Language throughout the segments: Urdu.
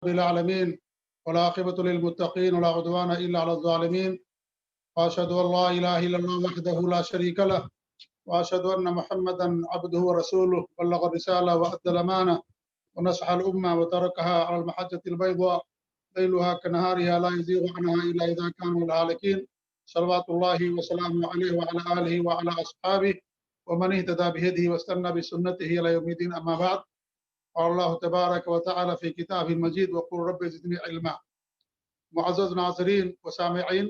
بالعالمين والعاقبة للمتقين ولا عدوان إلا على الظالمين وأشهد أن لا إله إلا الله وحده لا شريك له وأشهد أن محمدا عبده ورسوله بلغ الرسالة وأدى الأمانة ونصح الأمة وتركها على المحجة البيضاء ليلها كنهارها لا يزيغ عنها إلا إذا كانوا الهالكين صلوات الله وسلامه عليه وعلى آله وعلى أصحابه ومن اهتدى بهديه واستنى بسنته إلى يوم الدين. أما بعد، اور اللہ تبارک و تعالی فی کتاب المجید وقل رب زدنی علما. معزز ناظرین و سامعین،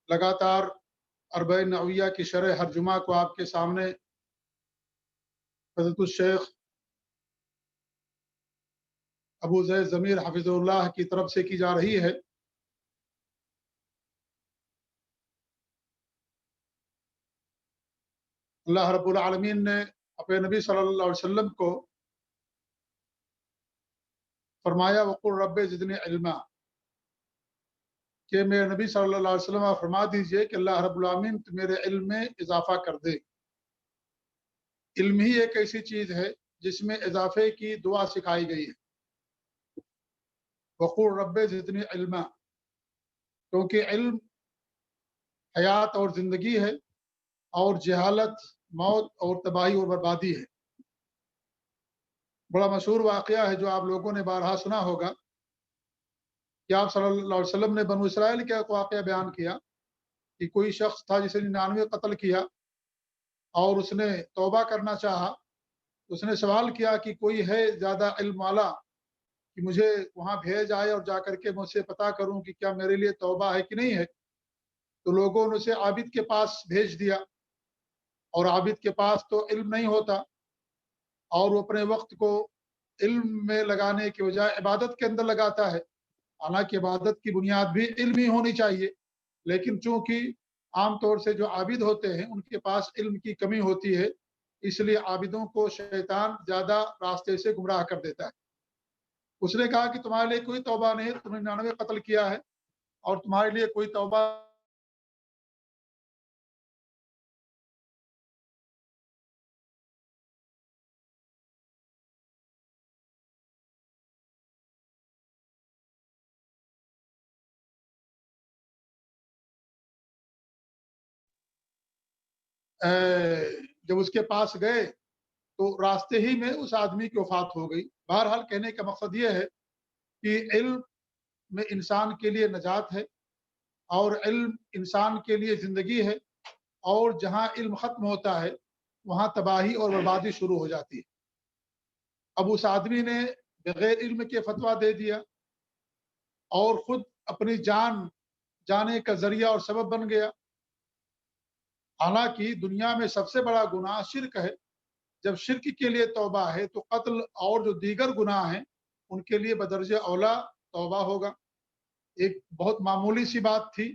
لگاتار اربعین نوویہ کی شرح ہر جمعہ کو آپ کے سامنے حضرت الشیخ ابو زید ضمیر حفظ اللہ کی طرف سے کی جا رہی ہے. اللہ رب العالمین نے اپنے نبی صلی اللہ علیہ وسلم کو فرمایا وقل رب زدنی علما کہ میرے نبی صلی اللہ علیہ وسلم فرما دیجئے کہ اللہ رب العالمین میرے علم میں اضافہ کر دے. علم ہی ایک ایسی چیز ہے جس میں اضافے کی دعا سکھائی گئی ہے. وقل رب زدنی علما، کیونکہ علم حیات اور زندگی ہے اور جہالت موت اور تباہی اور بربادی ہے. بڑا مشہور واقعہ ہے جو آپ لوگوں نے بارہا سنا ہوگا کہ آپ صلی اللہ علیہ وسلم نے بنو اسرائیل کا ایک واقعہ بیان کیا کہ کوئی شخص تھا جسے 99 قتل کیا اور اس نے توبہ کرنا چاہا. اس نے سوال کیا کہ کوئی ہے زیادہ علم والا کہ مجھے وہاں بھیج آئے اور جا کر کے مجھ سے پتہ کروں کہ کیا میرے لیے توبہ ہے کہ نہیں ہے. تو لوگوں نے اسے عابد کے پاس بھیج دیا، اور عابد کے پاس تو علم نہیں ہوتا اور وہ اپنے وقت کو علم میں لگانے کے بجائے عبادت کے اندر لگاتا ہے. حالانکہ عبادت کی بنیاد بھی علم ہی ہونی چاہیے، لیکن چونکہ عام طور سے جو عابد ہوتے ہیں ان کے پاس علم کی کمی ہوتی ہے، اس لیے عابدوں کو شیطان زیادہ راستے سے گمراہ کر دیتا ہے. اس نے کہا کہ تمہارے لیے کوئی توبہ نہیں، تم نے 99 قتل کیا ہے اور تمہارے لیے کوئی توبہ جب اس کے پاس گئے تو راستے ہی میں اس آدمی کی وفات ہو گئی. بہرحال کہنے کا مقصد یہ ہے کہ علم میں انسان کے لیے نجات ہے اور علم انسان کے لیے زندگی ہے، اور جہاں علم ختم ہوتا ہے وہاں تباہی اور بربادی شروع ہو جاتی ہے. اب اس آدمی نے بغیر علم کے فتویٰ دے دیا اور خود اپنی جان جانے کا ذریعہ اور سبب بن گیا. حالانکہ دنیا میں سب سے بڑا گناہ شرک ہے. جب شرک کے لیے توبہ ہے تو قتل اور جو دیگر گناہ ہیں ان کے لیے بدرجہ اولا توبہ ہوگا. ایک بہت معمولی سی بات تھی،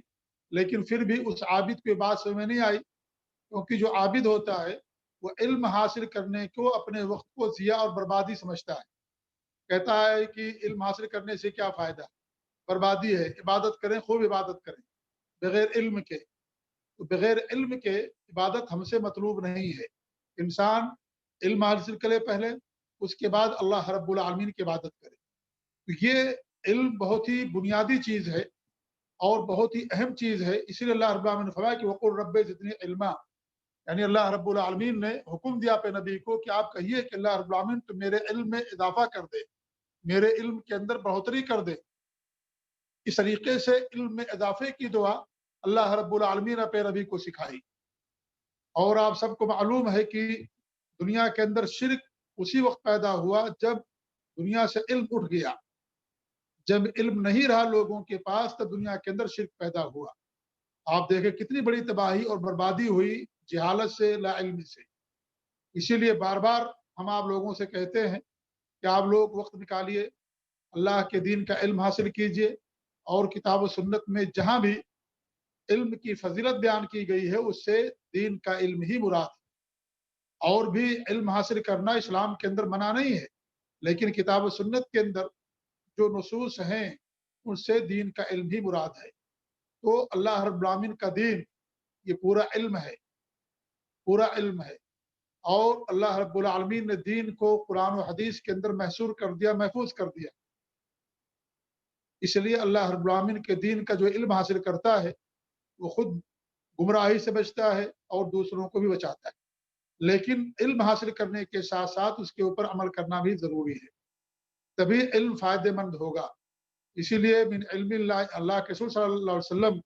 لیکن پھر بھی اس عابد کو بات سمجھ میں نہیں آئی، کیونکہ جو عابد ہوتا ہے وہ علم حاصل کرنے کو اپنے وقت کو ضیاع اور بربادی سمجھتا ہے. کہتا ہے کہ علم حاصل کرنے سے کیا فائدہ، بربادی ہے، عبادت کریں، خوب عبادت کریں بغیر علم کے. تو بغیر علم کے عبادت ہم سے مطلوب نہیں ہے. انسان علم حاصل کرے پہلے، اس کے بعد اللہ رب العالمین کی عبادت کرے. تو یہ علم بہت ہی بنیادی چیز ہے اور بہت ہی اہم چیز ہے. اسی لیے اللہ رب العالمین نے فرمایا کہ وقل رب زدنی علما، یعنی اللہ رب العالمین نے حکم دیا پہ نبی کو کہ آپ کہیے کہ اللہ رب العالمین تو میرے علم میں اضافہ کر دے، میرے علم کے اندر بڑھوتری کر دے. اس طریقے سے علم میں اضافے کی دعا اللہ رب العالمین نے پہ نبی کو سکھائی. اور آپ سب کو معلوم ہے کہ دنیا کے اندر شرک اسی وقت پیدا ہوا جب دنیا سے علم اٹھ گیا. جب علم نہیں رہا لوگوں کے پاس تب دنیا کے اندر شرک پیدا ہوا. آپ دیکھیں کتنی بڑی تباہی اور بربادی ہوئی جہالت سے، لا علمی سے. اسی لیے بار بار ہم آپ لوگوں سے کہتے ہیں کہ آپ لوگ وقت نکالیے، اللہ کے دین کا علم حاصل کیجیے، اور کتاب و سنت میں جہاں بھی علم کی فضیلت بیان کی گئی ہے اس سے دین کا علم ہی مراد ہے. اور بھی علم حاصل کرنا اسلام کے اندر منع نہیں ہے، لیکن کتاب و سنت کے اندر جو نصوص ہیں ان سے دین کا علم ہی مراد ہے. تو اللہ رب العالمین کا دین یہ پورا علم ہے، پورا علم ہے. اور اللہ رب العالمین نے دین کو قرآن و حدیث کے اندر محصور کر دیا، محفوظ کر دیا. اس لیے اللہ رب العالمین کے دین کا جو علم حاصل کرتا ہے وہ خود گمراہی سے بچتا ہے اور دوسروں کو بھی بچاتا ہے، لیکن علم حاصل کرنے کے ساتھ ساتھ اس کے اوپر عمل کرنا بھی ضروری ہے، تبھی علم فائدہ مند ہوگا۔ اسی لیے من علم اللہ، اللہ کے رسول صلی اللہ علیہ وسلم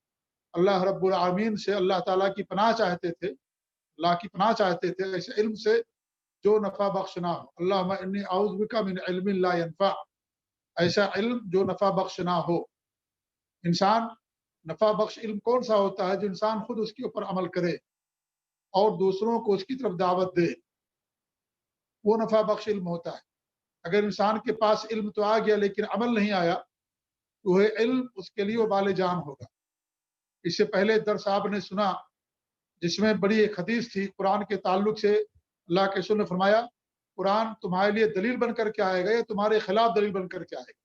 اللہ رب العالمین سے اللہ تعالیٰ کی پناہ چاہتے تھے، اللہ کی پناہ چاہتے تھے ایسے علم سے جو نفع بخش نہ ہو۔ اللہم انی اعوذ بک من علم لا ینفع، ایسا علم جو نفع بخش نہ ہو۔ انسان نفع بخش علم کون سا ہوتا ہے؟ جو انسان خود اس کے اوپر عمل کرے اور دوسروں کو اس کی طرف دعوت دے، وہ نفع بخش علم ہوتا ہے۔ اگر انسان کے پاس علم تو آ گیا لیکن عمل نہیں آیا تو وہ علم اس کے لیے وبال جان ہوگا۔ اس سے پہلے درس آپ نے سنا جس میں بڑی ایک حدیث تھی قرآن کے تعلق سے، اللہ کے رسول نے فرمایا قرآن تمہارے لیے دلیل بن کر کے آئے گا یا تمہارے خلاف دلیل بن کر کے آئے گا۔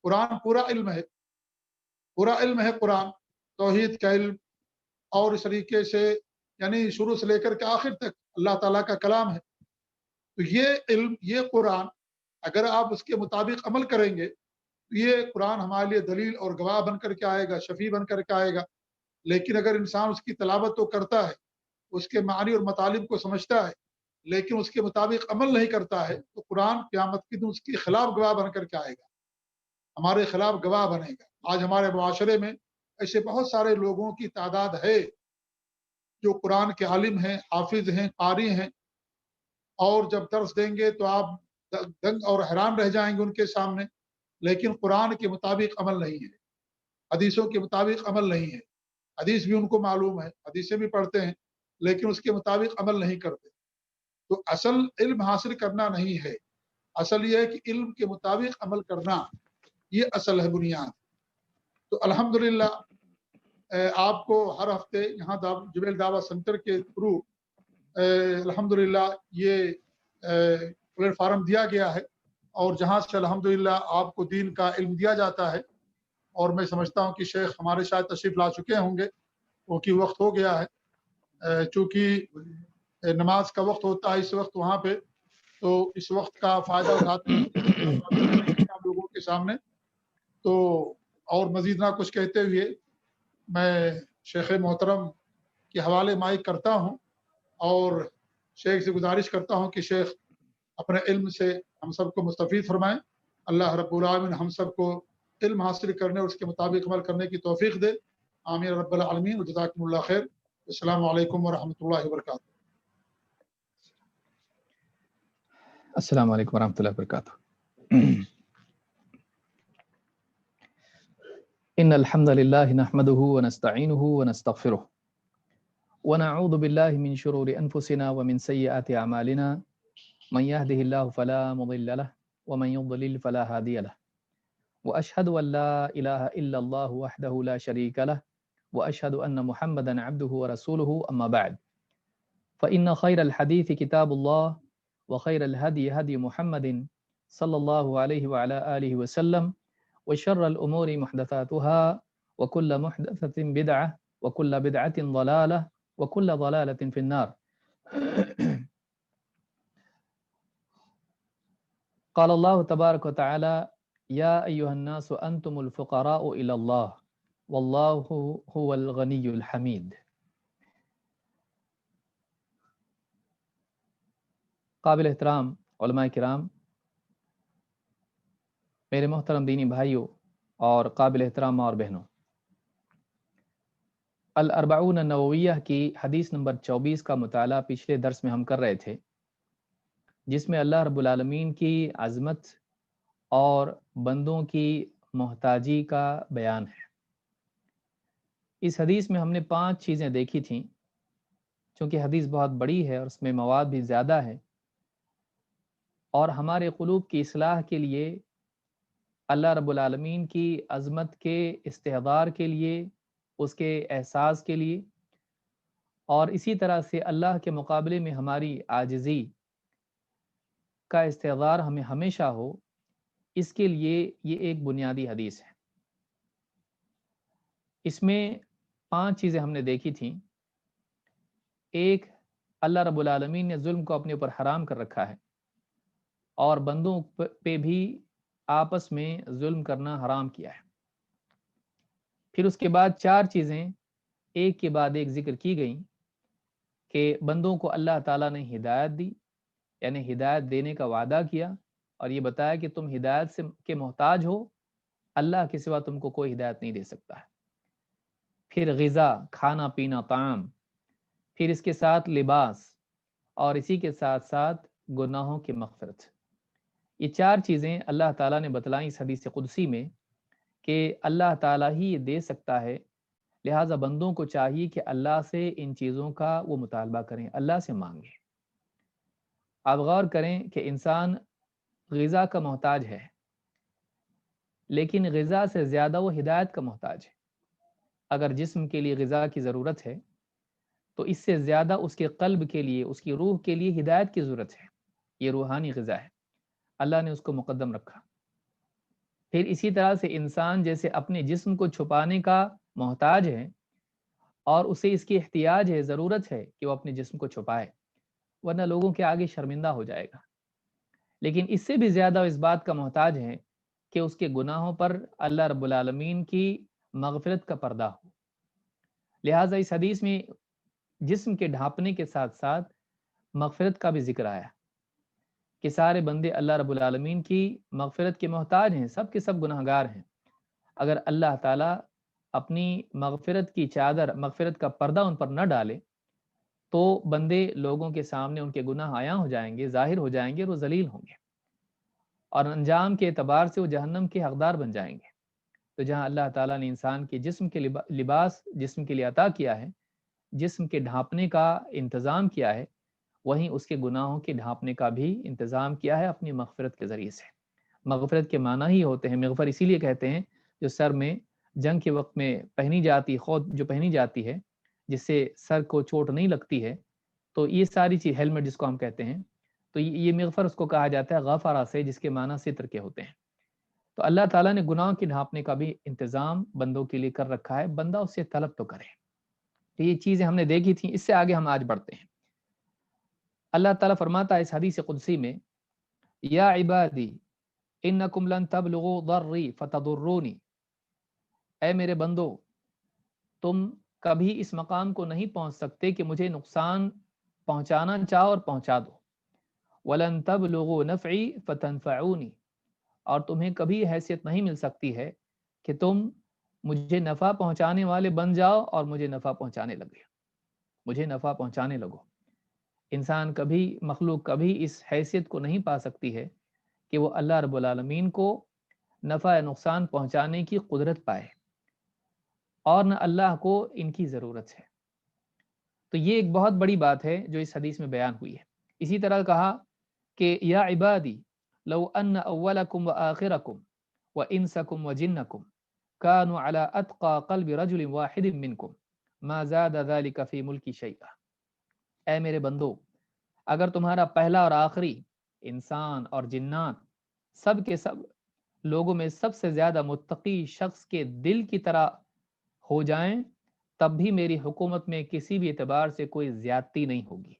قرآن پورا علم ہے، پورا علم ہے قرآن، توحید کا علم، اور اس طریقے سے یعنی شروع سے لے کر کے آخر تک اللہ تعالیٰ کا کلام ہے۔ تو یہ علم، یہ قرآن اگر آپ اس کے مطابق عمل کریں گے تو یہ قرآن ہمارے لیے دلیل اور گواہ بن کر کے آئے گا، شفیع بن کر کے آئے گا۔ لیکن اگر انسان اس کی تلاوت تو کرتا ہے، اس کے معنی اور مطالب کو سمجھتا ہے لیکن اس کے مطابق عمل نہیں کرتا ہے تو قرآن قیامت کے دن اس کے خلاف گواہ بن کر کے آئے گا، ہمارے خلاف گواہ بنے گا۔ آج ہمارے معاشرے میں ایسے بہت سارے لوگوں کی تعداد ہے جو قرآن کے عالم ہیں، حافظ ہیں، قاری ہیں، اور جب درس دیں گے تو آپ دنگ اور حیران رہ جائیں گے ان کے سامنے، لیکن قرآن کے مطابق عمل نہیں ہے، حدیثوں کے مطابق عمل نہیں ہے۔ حدیث بھی ان کو معلوم ہے، حدیثیں بھی پڑھتے ہیں لیکن اس کے مطابق عمل نہیں کرتے۔ تو اصل علم حاصل کرنا نہیں ہے، اصل یہ ہے کہ علم کے مطابق عمل کرنا، یہ اصل ہے، بنیاد۔ تو الحمدللہ آپ کو ہر ہفتے یہاں جبیل دعوت سینٹر کے تھرو الحمدللہ یہ پلیٹ فارم دیا گیا ہے، اور جہاں سے الحمدللہ آپ کو دین کا علم دیا جاتا ہے۔ اور میں سمجھتا ہوں کہ شیخ ہمارے شاید تشریف لا چکے ہوں گے کیونکہ وقت ہو گیا ہے، چونکہ نماز کا وقت ہوتا ہے اس وقت وہاں پہ، تو اس وقت کا فائدہ اٹھاتے ہیں آپ لوگوں کے سامنے۔ تو اور مزید نہ کچھ کہتے ہوئے میں شیخ محترم کے حوالے مائک کرتا ہوں اور شیخ سے گزارش کرتا ہوں کہ شیخ اپنے علم سے ہم سب کو مستفید فرمائیں۔ اللہ رب العالمین ہم سب کو علم حاصل کرنے اور اس کے مطابق عمل کرنے کی توفیق دے، آمین رب العالمین، وجزاکم اللہ خیر۔ السلام علیکم ورحمۃ اللہ وبرکاتہ۔ السلام علیکم ورحمۃ اللہ وبرکاتہ۔ ان الحمد للہ نحمده ونستعینه ونستغفره ونعوذ باللہ من شرور انفسنا ومن سیئات اعمالنا، من يهده الله فلا مضل له ومن يضلل فلا هادي له، واشهد ان لا اله الا الله وحده لا شريك له، واشهد ان محمدا عبده ورسوله، اما بعد فان خير الحديث كتاب الله، وخير الهدي هدي محمد صلى الله عليه وعلى آله وسلم، وشر الأمور محدثاتها، وكل محدثة بدعة، وكل بدعة ضلالة، وكل ضلالة في النار۔ قال الله تبارك وتعالى: يا أيها الناس أنتم الفقراء إلى الله والله هو الغني الحميد۔ قابل احترام علماء کرام، میرے محترم دینی بھائیوں اور قابل احترام ماں اور بہنوں، الاربعون النوویہ کی حدیث نمبر 24 کا مطالعہ پچھلے درس میں ہم کر رہے تھے، جس میں اللہ رب العالمین کی عظمت اور بندوں کی محتاجی کا بیان ہے۔ اس حدیث میں ہم نے 5 چیزیں دیکھی تھیں۔ چونکہ حدیث بہت بڑی ہے اور اس میں مواد بھی زیادہ ہے، اور ہمارے قلوب کی اصلاح کے لیے، اللہ رب العالمین کی عظمت کے استحضار کے لیے، اس کے احساس کے لیے، اور اسی طرح سے اللہ کے مقابلے میں ہماری عاجزی کا استحضار ہمیں ہمیشہ ہو، اس کے لیے یہ ایک بنیادی حدیث ہے۔ اس میں 5 چیزیں ہم نے دیکھی تھیں۔ ایک، اللہ رب العالمین نے ظلم کو اپنے اوپر حرام کر رکھا ہے، اور بندوں پہ بھی آپس میں ظلم کرنا حرام کیا ہے۔ پھر اس کے بعد 4 چیزیں ایک کے بعد ایک ذکر کی گئیں کہ بندوں کو اللہ تعالیٰ نے ہدایت دی، یعنی ہدایت دینے کا وعدہ کیا، اور یہ بتایا کہ تم ہدایت سے کے محتاج ہو، اللہ کے سوا تم کو کوئی ہدایت نہیں دے سکتا ہے۔ پھر غذا، کھانا پینا، طعام، پھر اس کے ساتھ لباس، اور اسی کے ساتھ ساتھ گناہوں کی مغفرت۔ یہ 4 چیزیں اللہ تعالیٰ نے بتلائیں اس حدیث قدسی میں کہ اللہ تعالیٰ ہی یہ دے سکتا ہے، لہٰذا بندوں کو چاہیے کہ اللہ سے ان چیزوں کا وہ مطالبہ کریں، اللہ سے مانگیں۔ آپ غور کریں کہ انسان غذا کا محتاج ہے، لیکن غذا سے زیادہ وہ ہدایت کا محتاج ہے۔ اگر جسم کے لیے غذا کی ضرورت ہے تو اس سے زیادہ اس کے قلب کے لیے، اس کی روح کے لیے ہدایت کی ضرورت ہے۔ یہ روحانی غذا ہے، اللہ نے اس کو مقدم رکھا۔ پھر اسی طرح سے انسان جیسے اپنے جسم کو چھپانے کا محتاج ہے اور اسے اس کی احتیاج ہے، ضرورت ہے کہ وہ اپنے جسم کو چھپائے، ورنہ لوگوں کے آگے شرمندہ ہو جائے گا، لیکن اس سے بھی زیادہ اس بات کا محتاج ہے کہ اس کے گناہوں پر اللہ رب العالمین کی مغفرت کا پردہ ہو۔ لہٰذا اس حدیث میں جسم کے ڈھانپنے کے ساتھ ساتھ مغفرت کا بھی ذکر آیا کہ سارے بندے اللہ رب العالمین کی مغفرت کے محتاج ہیں، سب کے سب گناہ گار ہیں۔ اگر اللہ تعالیٰ اپنی مغفرت کی چادر، مغفرت کا پردہ ان پر نہ ڈالے تو بندے لوگوں کے سامنے ان کے گناہ عیاں ہو جائیں گے، ظاہر ہو جائیں گے، اور وہ ذلیل ہوں گے، اور انجام کے اعتبار سے وہ جہنم کے حقدار بن جائیں گے۔ تو جہاں اللہ تعالیٰ نے انسان کے جسم کے لباس جسم کے لیے عطا کیا ہے، جسم کے ڈھانپنے کا انتظام کیا ہے، وہیں اس کے گناہوں کے ڈھانپنے کا بھی انتظام کیا ہے اپنی مغفرت کے ذریعے سے۔ مغفرت کے معنی ہی ہوتے ہیں، مغفر اسی لیے کہتے ہیں جو سر میں جنگ کے وقت میں پہنی جاتی، خود جو پہنی جاتی ہے جس سے سر کو چوٹ نہیں لگتی ہے، تو یہ ساری چیز، ہیلمٹ جس کو ہم کہتے ہیں، تو یہ مغفر اس کو کہا جاتا ہے غفرہ سے، جس کے معنی ستر کے ہوتے ہیں۔ تو اللہ تعالیٰ نے گناہوں کے ڈھانپنے کا بھی انتظام بندوں کے لیے کر رکھا ہے، بندہ اس سے طلب تو کرے۔ تو یہ چیزیں ہم نے دیکھی تھیں، اس سے آگے ہم آج بڑھتے ہیں۔ اللہ تعالیٰ فرماتا ہے اس حدیث قدسی میں، یا عبادی انکم لن تبلغوا ضری فتضرونی، اے میرے بندو، تم کبھی اس مقام کو نہیں پہنچ سکتے کہ مجھے نقصان پہنچانا چاہو اور پہنچا دو، ولن تبلغوا نفعی فتنفعونی، اور تمہیں کبھی حیثیت نہیں مل سکتی ہے کہ تم مجھے نفع پہنچانے والے بن جاؤ اور مجھے نفع پہنچانے لگے، مجھے نفع پہنچانے لگو۔ انسان کبھی، مخلوق کبھی اس حیثیت کو نہیں پا سکتی ہے کہ وہ اللہ رب العالمین کو نفع یا نقصان پہنچانے کی قدرت پائے، اور نہ اللہ کو ان کی ضرورت ہے۔ تو یہ ایک بہت بڑی بات ہے جو اس حدیث میں بیان ہوئی ہے۔ اسی طرح کہا کہ یا عبادی لو ان اولکم وآخرکم وانسکم وجنکم كانوا على اتقى قلب رجل واحد منکم ما زاد ذلك في ملکی شیئا، اے میرے بندو، اگر تمہارا پہلا اور آخری، انسان اور جنات، سب کے سب لوگوں میں سب سے زیادہ متقی شخص کے دل کی طرح ہو جائیں، تب بھی میری حکومت میں کسی بھی اعتبار سے کوئی زیادتی نہیں ہوگی۔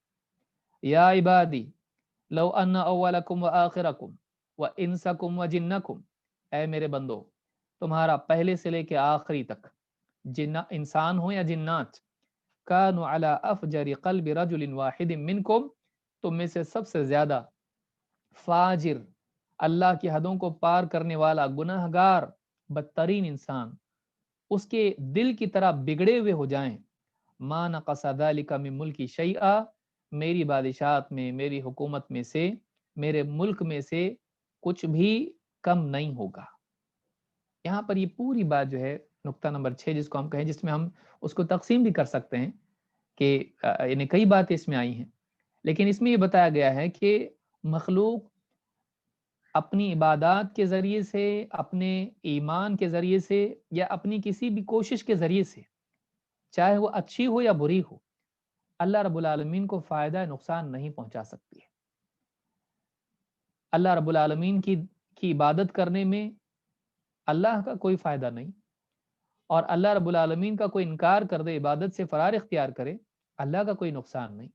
یا عبادی لو ان اولکم وآخرکم وانسکم وجنکم، اے میرے بندو، تمہارا پہلے سے لے کے آخری تک، انسان ہو یا جنات، کانوا علی افجر قلب رجل واحد منکم، تم میں سے سب سے زیادہ فاجر، اللہ کی حدوں کو پار کرنے والا، گناہ گار، بدترین انسان اس کے دل کی طرح بگڑے ہوئے ہو جائیں، ما نقص ذلک من ملکی شیئا، میری بادشاہت میں، میری حکومت میں سے، میرے ملک میں سے کچھ بھی کم نہیں ہوگا۔ یہاں پر یہ پوری بات جو ہے، نقطہ نمبر 6 جس کو ہم کہیں، جس میں ہم اس کو تقسیم بھی کر سکتے ہیں کہ یعنی کئی باتیں اس میں آئی ہیں، لیکن اس میں یہ بتایا گیا ہے کہ مخلوق اپنی عبادات کے ذریعے سے، اپنے ایمان کے ذریعے سے، یا اپنی کسی بھی کوشش کے ذریعے سے، چاہے وہ اچھی ہو یا بری ہو، اللہ رب العالمین کو فائدہ نقصان نہیں پہنچا سکتی ہے۔ اللہ رب العالمین کی عبادت کرنے میں اللہ کا کوئی فائدہ نہیں، اور اللہ رب العالمین کا کوئی انکار کر دے، عبادت سے فرار اختیار کرے، اللہ کا کوئی نقصان نہیں۔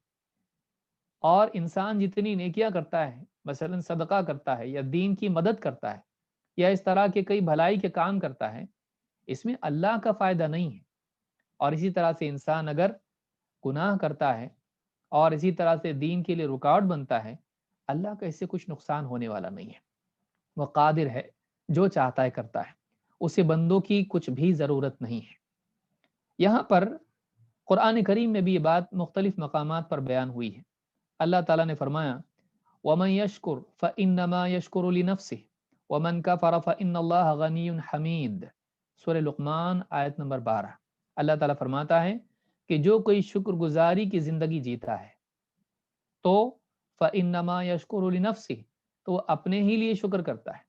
اور انسان جتنی نیکیاں کرتا ہے، مثلا صدقہ کرتا ہے، یا دین کی مدد کرتا ہے، یا اس طرح کے کئی بھلائی کے کام کرتا ہے، اس میں اللہ کا فائدہ نہیں ہے۔ اور اسی طرح سے انسان اگر گناہ کرتا ہے اور اسی طرح سے دین کے لیے رکاوٹ بنتا ہے، اللہ کا اس سے کچھ نقصان ہونے والا نہیں ہے۔ وہ قادر ہے، جو چاہتا ہے کرتا ہے، اسے بندوں کی کچھ بھی ضرورت نہیں ہے۔ یہاں پر قرآن کریم میں بھی یہ بات مختلف مقامات پر بیان ہوئی ہے۔ اللہ تعالیٰ نے فرمایا وَمَن يَشْكُرْ فَإِنَّمَا يَشْكُرُ لِنَفْسِهِ وَمَن كَفَرَ فَإِنَّ اللَّهَ غَنِيٌّ حَمِيدٌ، سورہ لقمان آیت نمبر 12۔ اللہ تعالیٰ فرماتا ہے کہ جو کوئی شکر گزاری کی زندگی جیتا ہے تو فَإِنَّمَا يَشْكُرُ لِنَفْسِهِ، تو وہ اپنے ہی لیے شکر کرتا ہے۔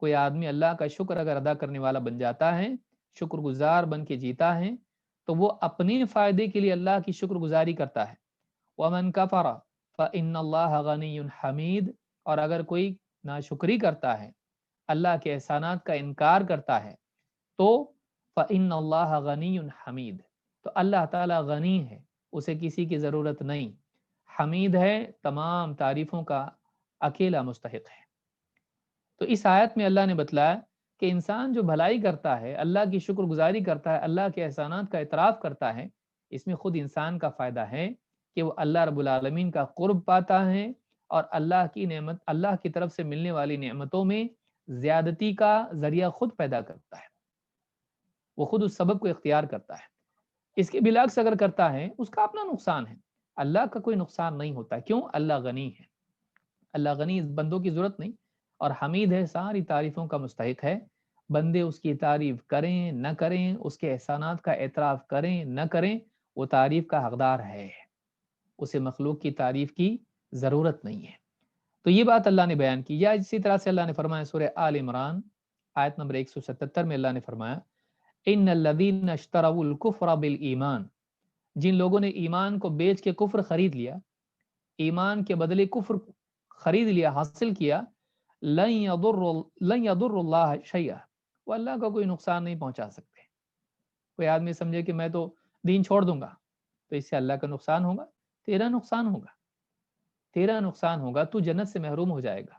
کوئی آدمی اللہ کا شکر اگر ادا کرنے والا بن جاتا ہے، شکر گزار بن کے جیتا ہے، تو وہ اپنے فائدے کے لیے اللہ کی شکر گزاری کرتا ہے۔ وَمَن كَفَرَ فَإِنَّ اللَّهَ غَنِيٌّ حَمِيدٌ، اور اگر کوئی ناشکری کرتا ہے، اللہ کے احسانات کا انکار کرتا ہے، تو فَإِنَّ اللَّهَ غَنِيٌّ حَمِيدٌ، تو اللہ تعالیٰ غنی ہے، اسے کسی کی ضرورت نہیں، حمید ہے، تمام تعریفوں کا اکیلا مستحق ہے۔ تو اس آیت میں اللہ نے بتلایا کہ انسان جو بھلائی کرتا ہے، اللہ کی شکر گزاری کرتا ہے، اللہ کے احسانات کا اعتراف کرتا ہے، اس میں خود انسان کا فائدہ ہے کہ وہ اللہ رب العالمین کا قرب پاتا ہے اور اللہ کی نعمت، اللہ کی طرف سے ملنے والی نعمتوں میں زیادتی کا ذریعہ خود پیدا کرتا ہے، وہ خود اس سبب کو اختیار کرتا ہے۔ اس کے بالعکس اگر کرتا ہے، اس کا اپنا نقصان ہے، اللہ کا کوئی نقصان نہیں ہوتا۔ کیوں؟ اللہ غنی ہے، اللہ غنی، بندوں کی ضرورت نہیں، اور حمید ہے، ساری تعریفوں کا مستحق ہے۔ بندے اس کی تعریف کریں نہ کریں، اس کے احسانات کا اعتراف کریں نہ کریں، وہ تعریف کا حقدار ہے، اسے مخلوق کی تعریف کی ضرورت نہیں ہے۔ تو یہ بات اللہ نے بیان کی۔ یا اسی طرح سے اللہ نے فرمایا سورہ آل عمران آیت نمبر 177 میں اللہ نے فرمایا ان الذین اشتروا الکفر بالایمان، جن لوگوں نے ایمان کو بیچ کے کفر خرید لیا، ایمان کے بدلے کفر خرید لیا، حاصل کیا، لن یضر اللہ شیئا، وہ اللہ کا کوئی نقصان نہیں پہنچا سکتے۔ کوئی آدمی سمجھے کہ میں تو دین چھوڑ دوں گا، تو اس سے اللہ کا نقصان ہوگا؟ تیرا نقصان ہوگا، تیرا نقصان ہوگا، تو جنت سے محروم ہو جائے گا۔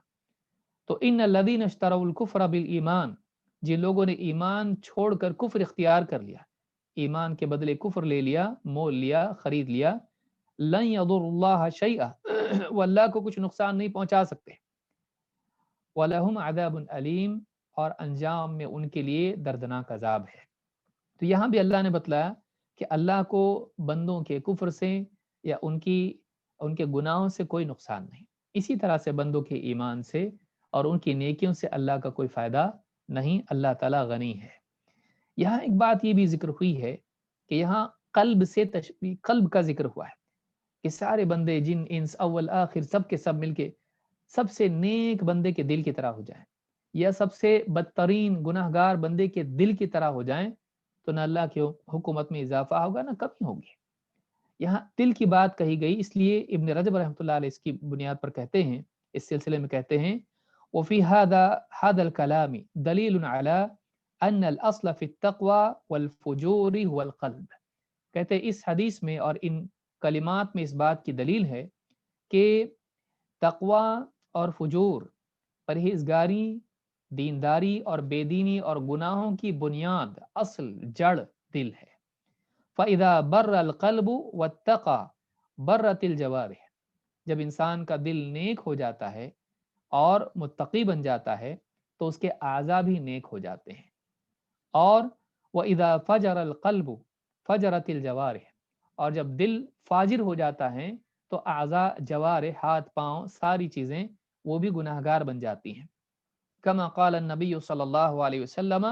تو ان الذین اشتروا الکفر بالایمان، جن لوگوں نے ایمان چھوڑ کر کفر اختیار کر لیا، ایمان کے بدلے کفر لے لیا، مول لیا، خرید لیا، لن یضر اللہ شیئا، وہ اللہ کو کچھ نقصان نہیں پہنچا سکتے، وَلَهُمْ عَذَابٌ علیم، اور انجام میں ان کے لیے دردناک عذاب ہے۔ تو یہاں بھی اللہ نے بتلایا کہ اللہ کو بندوں کے کفر سے یا ان کے گناہوں سے کوئی نقصان نہیں، اسی طرح سے بندوں کے ایمان سے اور ان کی نیکیوں سے اللہ کا کوئی فائدہ نہیں، اللہ تعالیٰ غنی ہے۔ یہاں ایک بات یہ بھی ذکر ہوئی ہے کہ یہاں قلب سے تشبیہ، قلب کا ذکر ہوا ہے کہ سارے بندے، جن انس اول آخر، سب کے سب مل کے سب سے نیک بندے کے دل کی طرح ہو جائیں، یا سب سے بدترین گناہگار بندے کے دل کی طرح ہو جائیں، تو نہ اللہ کی حکومت میں اضافہ ہوگا نہ کمی ہوگی۔ یہاں دل کی بات کہی گئی، اس لیے ابن رجب رحمۃ اللہ علیہ اس کی بنیاد پر کہتے ہیں، اس سلسلے میں کہتے ہیں وفی هذا الكلام دلیل علی ان الاصل فی التقوی والفجور هو القلب، کہتے ہیں اس حدیث میں اور ان کلمات میں اس بات کی دلیل ہے کہ تقوی اور فجور، پرہیزگاری، دینداری اور بے دینی اور گناہوں کی بنیاد، اصل، جڑ دل ہے۔ فَإِذَا بَرَّ الْقَلْبُ وَاتَّقَى بَرَّتِ الْجَوَارِحُ، جب انسان کا دل نیک ہو جاتا ہے اور متقی بن جاتا ہے تو اس کے اعضاء بھی نیک ہو جاتے ہیں۔ اور وَإِذَا فَجَرَ الْقَلْبُ فَجَرَتِ الْجَوَارِحُ، اور جب دل فاجر ہو جاتا ہے تو اعضاء، جوارح، ہاتھ پاؤں، ساری چیزیں وہ بھی گناہگار بن جاتی ہیں۔ کما قال النبی صلی اللہ علیہ وسلم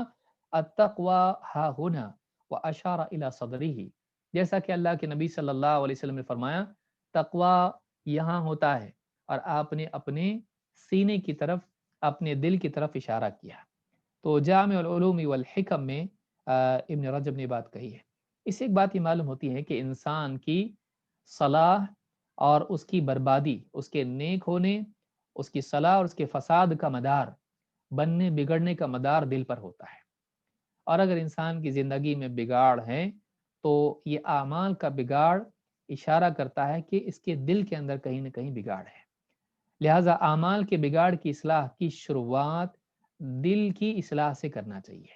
التقوی ہا ہنا واشار الی صدرہ، جیسا کہ اللہ کے نبی صلی اللہ علیہ وسلم نے فرمایا تقوی یہاں ہوتا ہے، اور آپ نے اپنے سینے کی طرف، اپنے دل کی طرف اشارہ کیا۔ تو جامع العلوم والحکم میں ابن رجب نے بات کہی ہے۔ اس سے ایک بات یہ معلوم ہوتی ہے کہ انسان کی صلاح اور اس کی بربادی، اس کے نیک ہونے، اس کی صلاح اور اس کے فساد کا مدار، بننے بگڑنے کا مدار دل پر ہوتا ہے۔ اور اگر انسان کی زندگی میں بگاڑ ہے تو یہ اعمال کا بگاڑ اشارہ کرتا ہے کہ اس کے دل کے اندر کہیں نہ کہیں بگاڑ ہے۔ لہٰذا اعمال کے بگاڑ کی اصلاح کی شروعات دل کی اصلاح سے کرنا چاہیے۔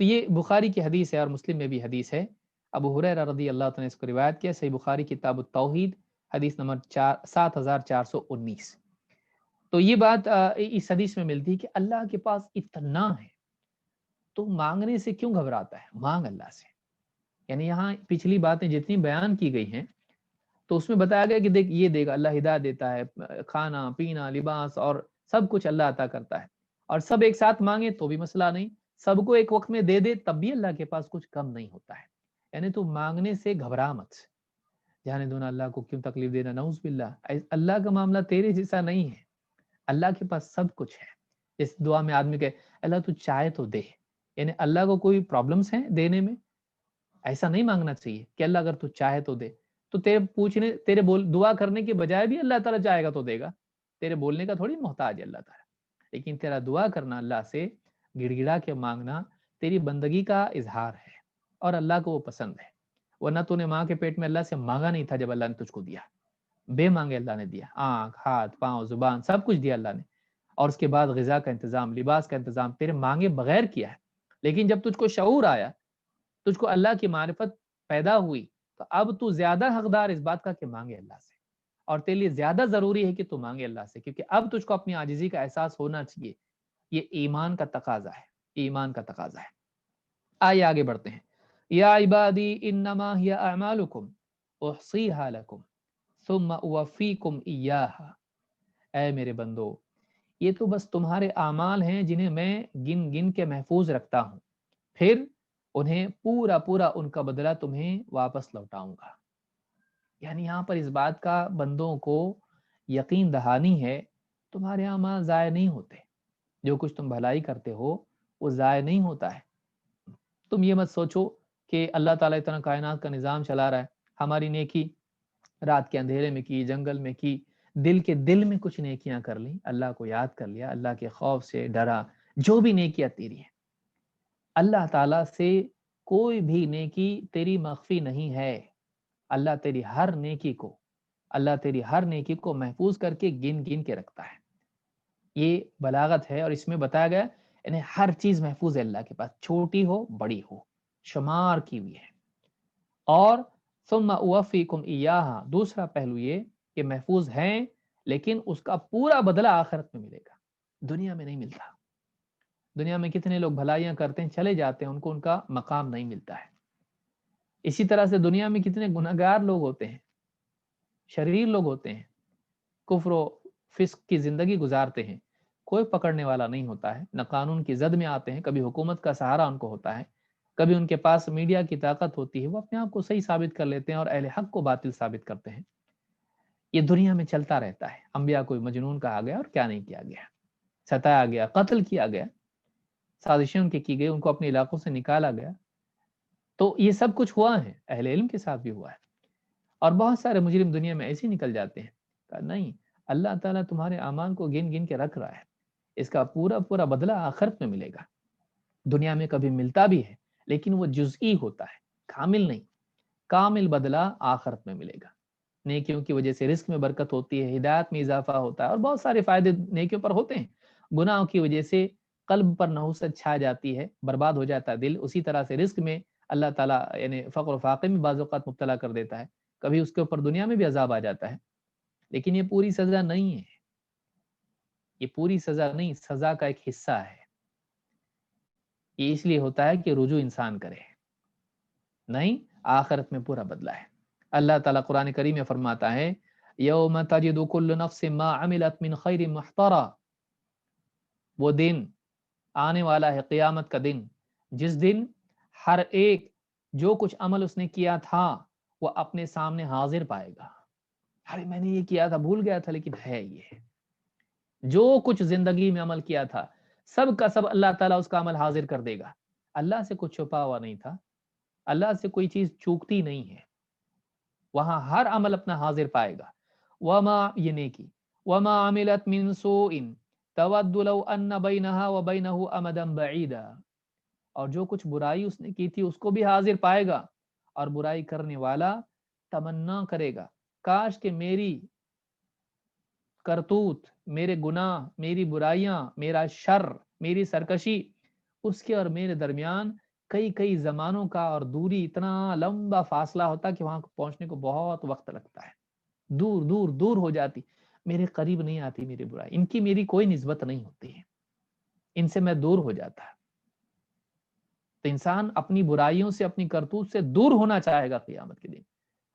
تو یہ بخاری کی حدیث ہے اور مسلم میں بھی حدیث ہے. ابو ہریرہ رضی اللہ عنہ نے اس کو روایت کیا. صحیح بخاری کتاب التوحید حدیث نمبر 7419. تو یہ بات اس حدیث میں ملتی ہے کہ اللہ کے پاس اتنا ہے تو مانگنے سے کیوں گھبراتا ہے؟ مانگ اللہ سے. یعنی یہاں پچھلی باتیں جتنی بیان کی گئی ہیں تو اس میں بتایا گیا کہ دیکھ یہ دے گا، اللہ ہدایت دیتا ہے، کھانا پینا لباس اور سب کچھ اللہ عطا کرتا ہے. اور سب ایک ساتھ مانگے تو بھی مسئلہ نہیں، سب کو ایک وقت میں دے دے تب بھی اللہ کے پاس کچھ کم نہیں ہوتا ہے. یعنی تو مانگنے سے گھبرا مت، جانے دو نا اللہ کو کیوں تکلیف دینا، نعوذ باللہ. اللہ کا معاملہ تیرے جیسا نہیں ہے، اللہ کے پاس سب کچھ ہے. اس دعا میں آدمی کہ اللہ تو چاہے تو دے، یعنی اللہ کو کوئی پرابلمس ہیں دینے میں؟ ایسا نہیں مانگنا چاہیے کہ اللہ اگر تو چاہے تو دے. تو تیرے دعا کرنے کے بجائے بھی اللہ تعالیٰ چاہے گا تو دے گا. تیرے بولنے کا تھوڑی محتاج ہے اللہ تعالیٰ. لیکن تیرا دعا کرنا، اللہ سے گڑ گڑا کے مانگنا تیری بندگی کا اظہار ہے اور اللہ کو وہ پسند ہے. ورنہ تو نے ماں کے پیٹ میں اللہ سے مانگا نہیں تھا جب اللہ نے تجھ کو دیا. بے مانگے اللہ نے دیا، آنکھ، ہاتھ، پاؤں، زبان سب کچھ دیا اللہ نے. اور اس کے بعد غذا کا انتظام، لباس کا انتظام تیرے مانگے بغیر کیا ہے. لیکن جب تجھ کو شعور آیا، تجھ کو اللہ کی معرفت پیدا ہوئی، تو اب تو زیادہ حقدار اس بات کا کہ مانگے اللہ سے. اور تیرے لیے زیادہ ضروری ہے کہ تو مانگے اللہ سے، کیونکہ اب تجھ کو اپنی عاجزی کا احساس ہونا چاہیے. یہ ایمان کا تقاضا ہے، ایمان کا تقاضا ہے. آئیے آگے بڑھتے ہیں. یا عبادی انما ہی اعمالکم احصیھا لکم ثم اوفیکم ایاھا. اے میرے بندو، یہ تو بس تمہارے اعمال ہیں جنہیں میں گن گن کے محفوظ رکھتا ہوں، پھر انہیں پورا پورا ان کا بدلہ تمہیں واپس لوٹاؤں گا. یعنی یہاں پر اس بات کا بندوں کو یقین دہانی ہے، تمہارے اعمال ضائع نہیں ہوتے. جو کچھ تم بھلائی کرتے ہو وہ ضائع نہیں ہوتا ہے. تم یہ مت سوچو کہ اللہ تعالیٰ اتنا کائنات کا نظام چلا رہا ہے، ہماری نیکی رات کے اندھیرے میں کی، جنگل میں کی، دل کے دل میں کچھ نیکیاں کر لیں، اللہ کو یاد کر لیا، اللہ کے خوف سے ڈرا، جو بھی نیکیاں تیری ہیں، اللہ تعالیٰ سے کوئی بھی نیکی تیری مخفی نہیں ہے. اللہ تیری ہر نیکی کو محفوظ کر کے گن گن کے رکھتا ہے. یہ بلاغت ہے. اور اس میں بتایا گیا یعنی ہر چیز محفوظ ہے اللہ کے پاس، چھوٹی ہو بڑی ہو، شمار کی ہوئی ہے. اور ثم اوفیکم ایاھا، دوسرا پہلو یہ کہ محفوظ ہیں لیکن اس کا پورا بدلہ آخرت میں ملے گا، دنیا میں نہیں ملتا. دنیا میں کتنے لوگ بھلائیاں کرتے ہیں چلے جاتے ہیں، ان کا مقام نہیں ملتا ہے. اسی طرح سے دنیا میں کتنے گنہگار لوگ ہوتے ہیں، شریر لوگ ہوتے ہیں، کفر و فسق کی زندگی گزارتے ہیں، کوئی پکڑنے والا نہیں ہوتا ہے، نہ قانون کی زد میں آتے ہیں. کبھی حکومت کا سہارا ان کو ہوتا ہے، کبھی ان کے پاس میڈیا کی طاقت ہوتی ہے، وہ اپنے آپ کو صحیح ثابت کر لیتے ہیں اور اہل حق کو باطل ثابت کرتے ہیں. یہ دنیا میں چلتا رہتا ہے. انبیاء کو مجنون کہا گیا اور کیا نہیں کیا گیا، ستایا گیا، قتل کیا گیا، سازشیں ان کی گئی، ان کو اپنے علاقوں سے نکالا گیا. تو یہ سب کچھ ہوا ہے، اہل علم کے ساتھ بھی ہوا ہے. اور بہت سارے مجرم دنیا میں ایسے نکل جاتے ہیں. کہا نہیں، اللہ تعالیٰ تمہارے اعمال کو گن گن کے رکھ رہا ہے، اس کا پورا پورا بدلہ آخرت میں ملے گا. دنیا میں کبھی ملتا بھی ہے لیکن وہ جزئی ہوتا ہے، کامل نہیں. کامل بدلہ آخرت میں ملے گا. نیکیوں کی وجہ سے رزق میں برکت ہوتی ہے، ہدایت میں اضافہ ہوتا ہے اور بہت سارے فائدے نیکیوں پر ہوتے ہیں. گناہوں کی وجہ سے قلب پر نحوست چھا جاتی ہے، برباد ہو جاتا ہے دل. اسی طرح سے رزق میں اللہ تعالیٰ یعنی فقر و فاقے میں بعض اوقات مبتلا کر دیتا ہے، کبھی اس کے اوپر دنیا میں بھی عذاب آ جاتا ہے. لیکن یہ پوری سزا نہیں ہے، یہ پوری سزا نہیں، سزا کا ایک حصہ ہے. یہ اس لیے ہوتا ہے کہ رجوع انسان کرے، نہیں آخرت میں پورا بدلہ ہے. اللہ تعالیٰ قرآن کریم میں فرماتا ہے یوم تجد کل نفس ما عملت من خیر محضرا. وہ دن آنے والا ہے، قیامت کا دن، جس دن ہر ایک جو کچھ عمل اس نے کیا تھا وہ اپنے سامنے حاضر پائے گا. ارے میں نے یہ کیا تھا، بھول گیا تھا، لیکن ہے یہ جو کچھ زندگی میں عمل کیا تھا سب کا سب اللہ تعالیٰ اس کا عمل حاضر کر دے گا. اللہ سے کچھ چھپا ہوا نہیں تھا، اللہ سے کوئی چیز چوکتی نہیں ہے. وہاں ہر عمل اپنا حاضر پائے گا. وما یہ نیکی، وما عملت من سوء تود لو ان بینہا وبینہ امدا بعیدا. اور جو کچھ برائی اس نے کی تھی اس کو بھی حاضر پائے گا. اور برائی کرنے والا تمنا کرے گا کاش کہ میری کرتوت، میرے گناہ، میری برائیاں، میرا شر، میری سرکشی، اس کے اور میرے درمیان کئی کئی زمانوں کا اور دوری، اتنا لمبا فاصلہ ہوتا کہ وہاں پہنچنے کو بہت وقت لگتا ہے، دور دور دور ہو جاتی، میرے قریب نہیں آتی میری برائی، ان کی میری کوئی نسبت نہیں ہوتی ہے، ان سے میں دور ہو جاتا ہے۔ تو انسان اپنی برائیوں سے، اپنی کرتوت سے دور ہونا چاہے گا قیامت کے دن۔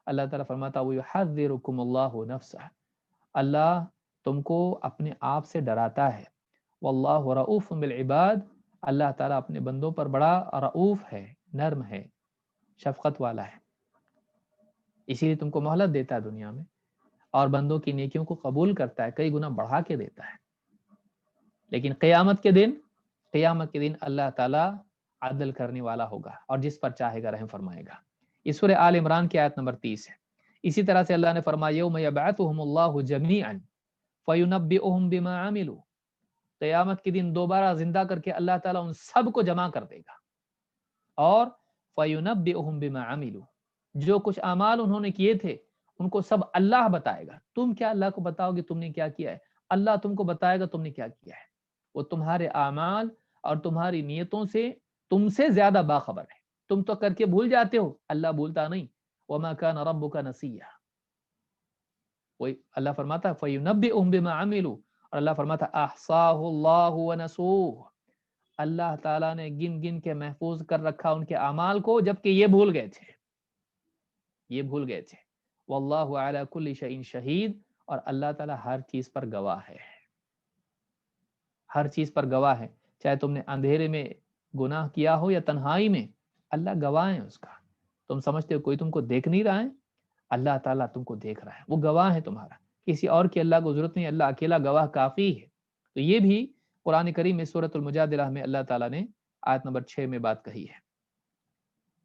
اللہ تعالیٰ فرماتا وَيُحَذِّرُكُمُ اللَّهُ نَفْسَهُ، اللہ تم کو اپنے آپ سے ڈراتا ہے۔ وَاللَّهُ رَؤُوفٌ بِالْعِبَادِ، اللہ تعالیٰ اپنے بندوں پر بڑا رؤوف ہے، نرم ہے، شفقت والا ہے، اسی لیے تم کو مہلت دیتا ہے دنیا میں، اور بندوں کی نیکیوں کو قبول کرتا ہے، کئی گنا بڑھا کے دیتا ہے۔ لیکن قیامت کے دن اللہ تعالیٰ عدل کرنے والا ہوگا، اور جس پر چاہے گا رحم فرمائے گا۔ یہ سورہ آل عمران کی آیت نمبر 30 ہے۔ اسی طرح سے اللہ نے فرمایا یوم یبعثہم اللہ جمیعا فینبئہم بما عملوا، قیامت کے دن دوبارہ زندہ کر کے اللہ تعالیٰ ان سب کو جمع کر دے گا، اور فینبئہم بما عملوا، جو کچھ اعمال انہوں نے کیے تھے ان کو سب اللہ بتائے گا۔ تم کیا اللہ کو بتاؤ گے تم نے کیا کیا ہے؟ اللہ تم کو بتائے گا تم نے کیا کیا ہے۔ وہ تمہارے اعمال اور تمہاری نیتوں سے تم سے زیادہ باخبر ہے۔ تم تو کر کے بھول جاتے ہو، اللہ بھولتا نہیں۔ وما كان ربك نسيا، وہی اللہ فرماتا ہے فَيُنَبِّئُهُم بِمَا عَمِلُوا، اور اللہ فرماتا ہے احصاہ اللہ ونسوہ، اللہ تعالیٰ نے گن گن کے محفوظ کر رکھا ان کے اعمال کو، جبکہ یہ بھول گئے تھے، واللہ علی کل شیء شہید، اور اللہ تعالیٰ ہر چیز پر گواہ ہے، ہر چیز پر گواہ ہے، چاہے تم نے اندھیرے میں گناہ کیا ہو یا تنہائی میں، اللہ گواہ ہے اس کا۔ تم سمجھتے ہو کوئی تم کو دیکھ نہیں رہا ہے، اللہ تعالیٰ تم کو دیکھ رہا ہے، وہ گواہ ہے تمہارا، کسی اور کی اللہ کو ضرورت نہیں، اللہ اکیلا گواہ کافی ہے۔ تو یہ بھی قرآن کریم میں سورۃ المجادلہ میں اللہ تعالیٰ نے آیت نمبر 6 میں بات کہی ہے۔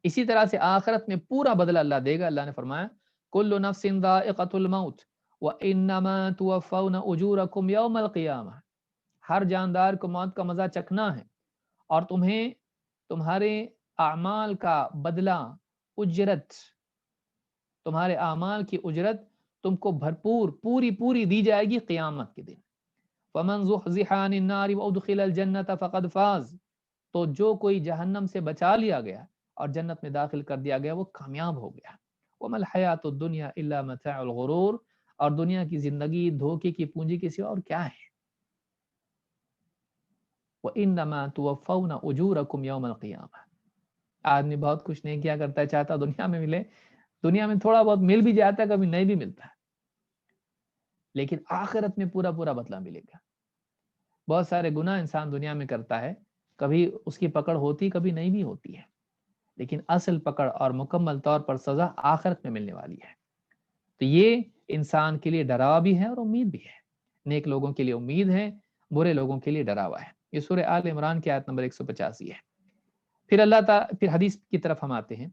اسی طرح سے آخرت میں پورا بدلہ اللہ دے گا۔ اللہ نے فرمایا کل نفس ذائقۃ الموت وانما توفون اجورکم یوم القیامہ، ہر جاندار کو موت کا مزہ چکھنا ہے، اور تمہیں تمہارے اعمال کا بدلہ، اجرت، تمہارے اعمال کی اجرت تم کو بھرپور پوری دی جائے گی قیامت کے دن۔ فمن زحزح عن النار وادخل الجنة فقد فاز، تو جو کوئی جہنم سے بچا لیا گیا اور جنت میں داخل کر دیا گیا وہ کامیاب ہو گیا۔ وما الحیات الدنیا الا متاع الغرور، اور دنیا کی زندگی دھوکے کی پونجی کے سوا اور کیا ہے۔ وانما توفون اجورکم یوم القیامہ، آدمی بہت کچھ نہیں کیا کرتا ہے، چاہتا دنیا میں ملے، دنیا میں تھوڑا بہت مل بھی جاتا ہے، کبھی نہیں بھی ملتا ہے، لیکن آخرت میں پورا بدلہ ملے گا۔ بہت سارے گناہ انسان دنیا میں کرتا ہے، کبھی اس کی پکڑ ہوتی کبھی نہیں بھی ہوتی ہے، لیکن اصل پکڑ اور مکمل طور پر سزا آخرت میں ملنے والی ہے۔ تو یہ انسان کے لیے ڈراوا بھی ہے اور امید بھی ہے، نیک لوگوں کے لیے امید ہے، برے لوگوں کے لیے ڈراوا ہے۔ یہ سورہ آل عمران کی آیت نمبر 185 ہے۔ پھر حدیث کی طرف ہم آتے ہیں،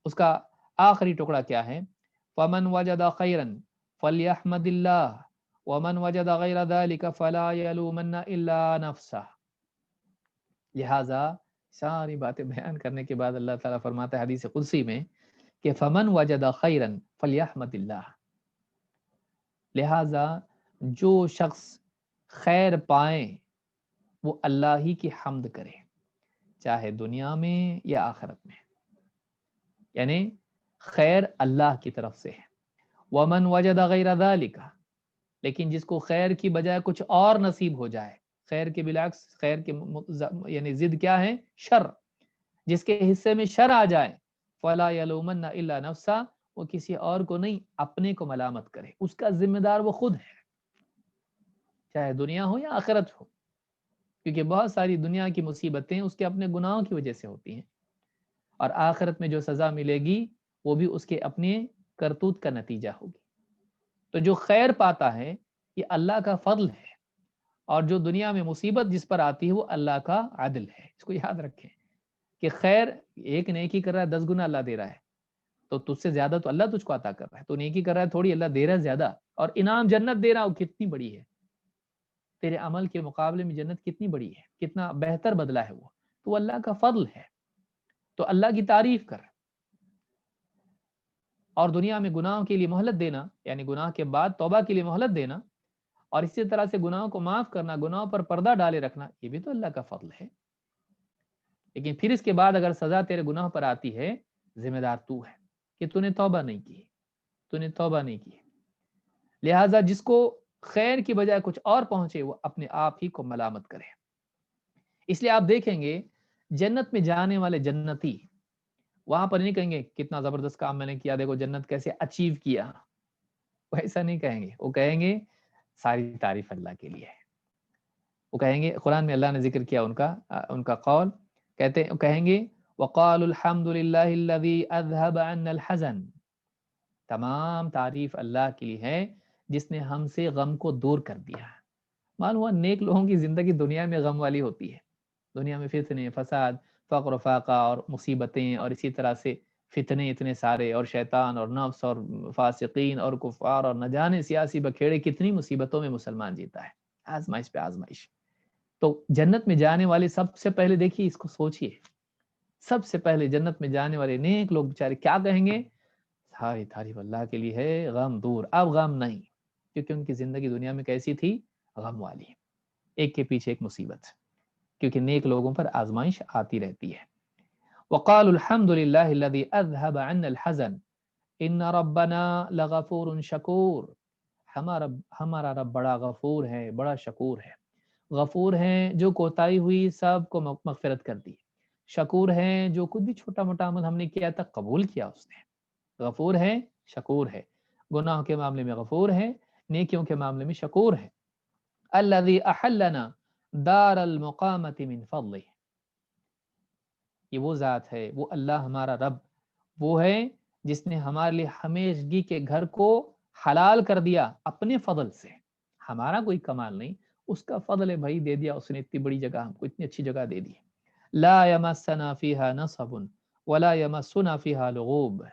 اس کا آخری ٹکڑا کیا ہے؟ فمن وجد خیرا فلیحمد اللہ ومن وجد غیر ذلک فلا یلومن الا نفسہ۔ لہذا ساری باتیں بیان کرنے کے بعد اللہ تعالیٰ فرماتا ہے حدیث قدسی میں کہ فمن وجد خیرا فلیحمد اللہ، لہذا جو شخص خیر پائے وہ اللہ ہی کی حمد کرے، چاہے دنیا میں یا آخرت میں، یعنی خیر اللہ کی طرف سے ہے۔ ومن وجد غیر ذالک، لیکن جس کو خیر کی بجائے کچھ اور نصیب ہو جائے، خیر کے بالعکس، خیر کے یعنی ضد کیا ہے؟ شر، جس کے حصے میں شر آ جائے، فلا یلومن الا نفسہ، وہ کسی اور کو نہیں اپنے کو ملامت کرے، اس کا ذمہ دار وہ خود ہے، چاہے دنیا ہو یا آخرت ہو، کیونکہ بہت ساری دنیا کی مصیبتیں اس کے اپنے گناہوں کی وجہ سے ہوتی ہیں، اور آخرت میں جو سزا ملے گی وہ بھی اس کے اپنے کرتوت کا نتیجہ ہوگی۔ تو جو خیر پاتا ہے یہ اللہ کا فضل ہے، اور جو دنیا میں مصیبت جس پر آتی ہے وہ اللہ کا عدل ہے۔ اس کو یاد رکھیں کہ خیر ایک نیکی کر رہا ہے 10 گنا اللہ دے رہا ہے، تو تجھ سے زیادہ تو اللہ تجھ کو عطا کر رہا ہے، تو نیکی کر رہا ہے تھوڑی، اللہ دے رہا ہے زیادہ، اور انعام جنت دے رہا ہو کتنی بڑی ہے، تیرے عمل کے مقابلے میں جنت کتنی بڑی ہے، کتنا بہتر بدلہ ہے وہ، تو اللہ کا فضل ہے، تو اللہ کی تعریف کر۔ اور دنیا میں گناہوں کے لیے مہلت دینا، یعنی گناہ کے بعد توبہ کے لیے مہلت دینا، اور اسی طرح سے گناہوں کو معاف کرنا، گناہوں پر پردہ ڈالے رکھنا، یہ بھی تو اللہ کا فضل ہے۔ لیکن پھر اس کے بعد اگر سزا تیرے گناہ پر آتی ہے، ذمہ دار تو ہے کہ تو نے توبہ نہیں کی، تو نے توبہ نہیں کی۔ لہٰذا جس کو خیر کی بجائے کچھ اور پہنچے وہ اپنے آپ ہی کو ملامت کرے۔ اس لیے آپ دیکھیں گے جنت میں جانے والے جنتی وہاں پر نہیں کہیں گے کتنا زبردست کام میں نے کیا، دیکھو جنت کیسے اچیو کیا، وہ ایسا نہیں کہیں گے، وہ کہیں گے ساری تعریف اللہ کے لیے ہے۔ وہ کہیں گے، قرآن میں اللہ نے ذکر کیا ان کا قول، کہیں گے وقالوا الحمد للہ الذی اذهب عنا الحزن، تمام تعریف اللہ کے لیے ہے جس نے ہم سے غم کو دور کر دیا۔ معلوم ہوا نیک لوگوں کی زندگی دنیا میں غم والی ہوتی ہے، دنیا میں فتنے، فساد، فقر و فاقہ اور مصیبتیں، اور اسی طرح سے فتنے اتنے سارے، اور شیطان اور نفس اور فاسقین اور کفار اور نہ جانے سیاسی بکھیڑے، کتنی مصیبتوں میں مسلمان جیتا ہے، آزمائش پہ آزمائش۔ تو جنت میں جانے والے سب سے پہلے دیکھیے، اس کو سوچئے، سب سے پہلے جنت میں جانے والے نیک لوگ بیچارے کیا کہیں گے؟ ساری تعریف اللہ کے لیے ہے، غم دور، اب غم نہیں، کیونکہ ان کی زندگی دنیا میں کیسی تھی؟ غم والی، ایک کے پیچھے ایک مصیبت، کیونکہ نیک لوگوں پر آزمائش آتی رہتی ہے۔ وقالوا الحمد للہ الذی اذهب عنا الحزن ان ربنا لغفور شکور، ہمارا رب بڑا غفور ہے، بڑا شکور ہے۔ غفور ہیں جو کوتاہی ہوئی سب کو مغفرت کر دی، شکور ہیں جو کچھ بھی چھوٹا موٹا عمل ہم نے کیا تھا قبول کیا اس نے۔ غفور ہے، شکور ہے، گناہوں کے معاملے میں غفور ہے، نیکیوں کے معاملے میں شکور ہے۔ الذی احلنا دار المقامۃ من فضلہ، یہ وہ ذات ہے، وہ اللہ ہمارا رب وہ ہے جس نے ہمارے لیے ہمیشگی کے گھر کو حلال کر دیا اپنے فضل سے، ہمارا کوئی کمال نہیں، اس کا فضل ہے بھائی، دے دیا اس نے اتنی بڑی جگہ، ہم کو اتنی اچھی جگہ دے دی۔ لا یمسنا فیہا نصب ولا یمسنا فیہا لغوب،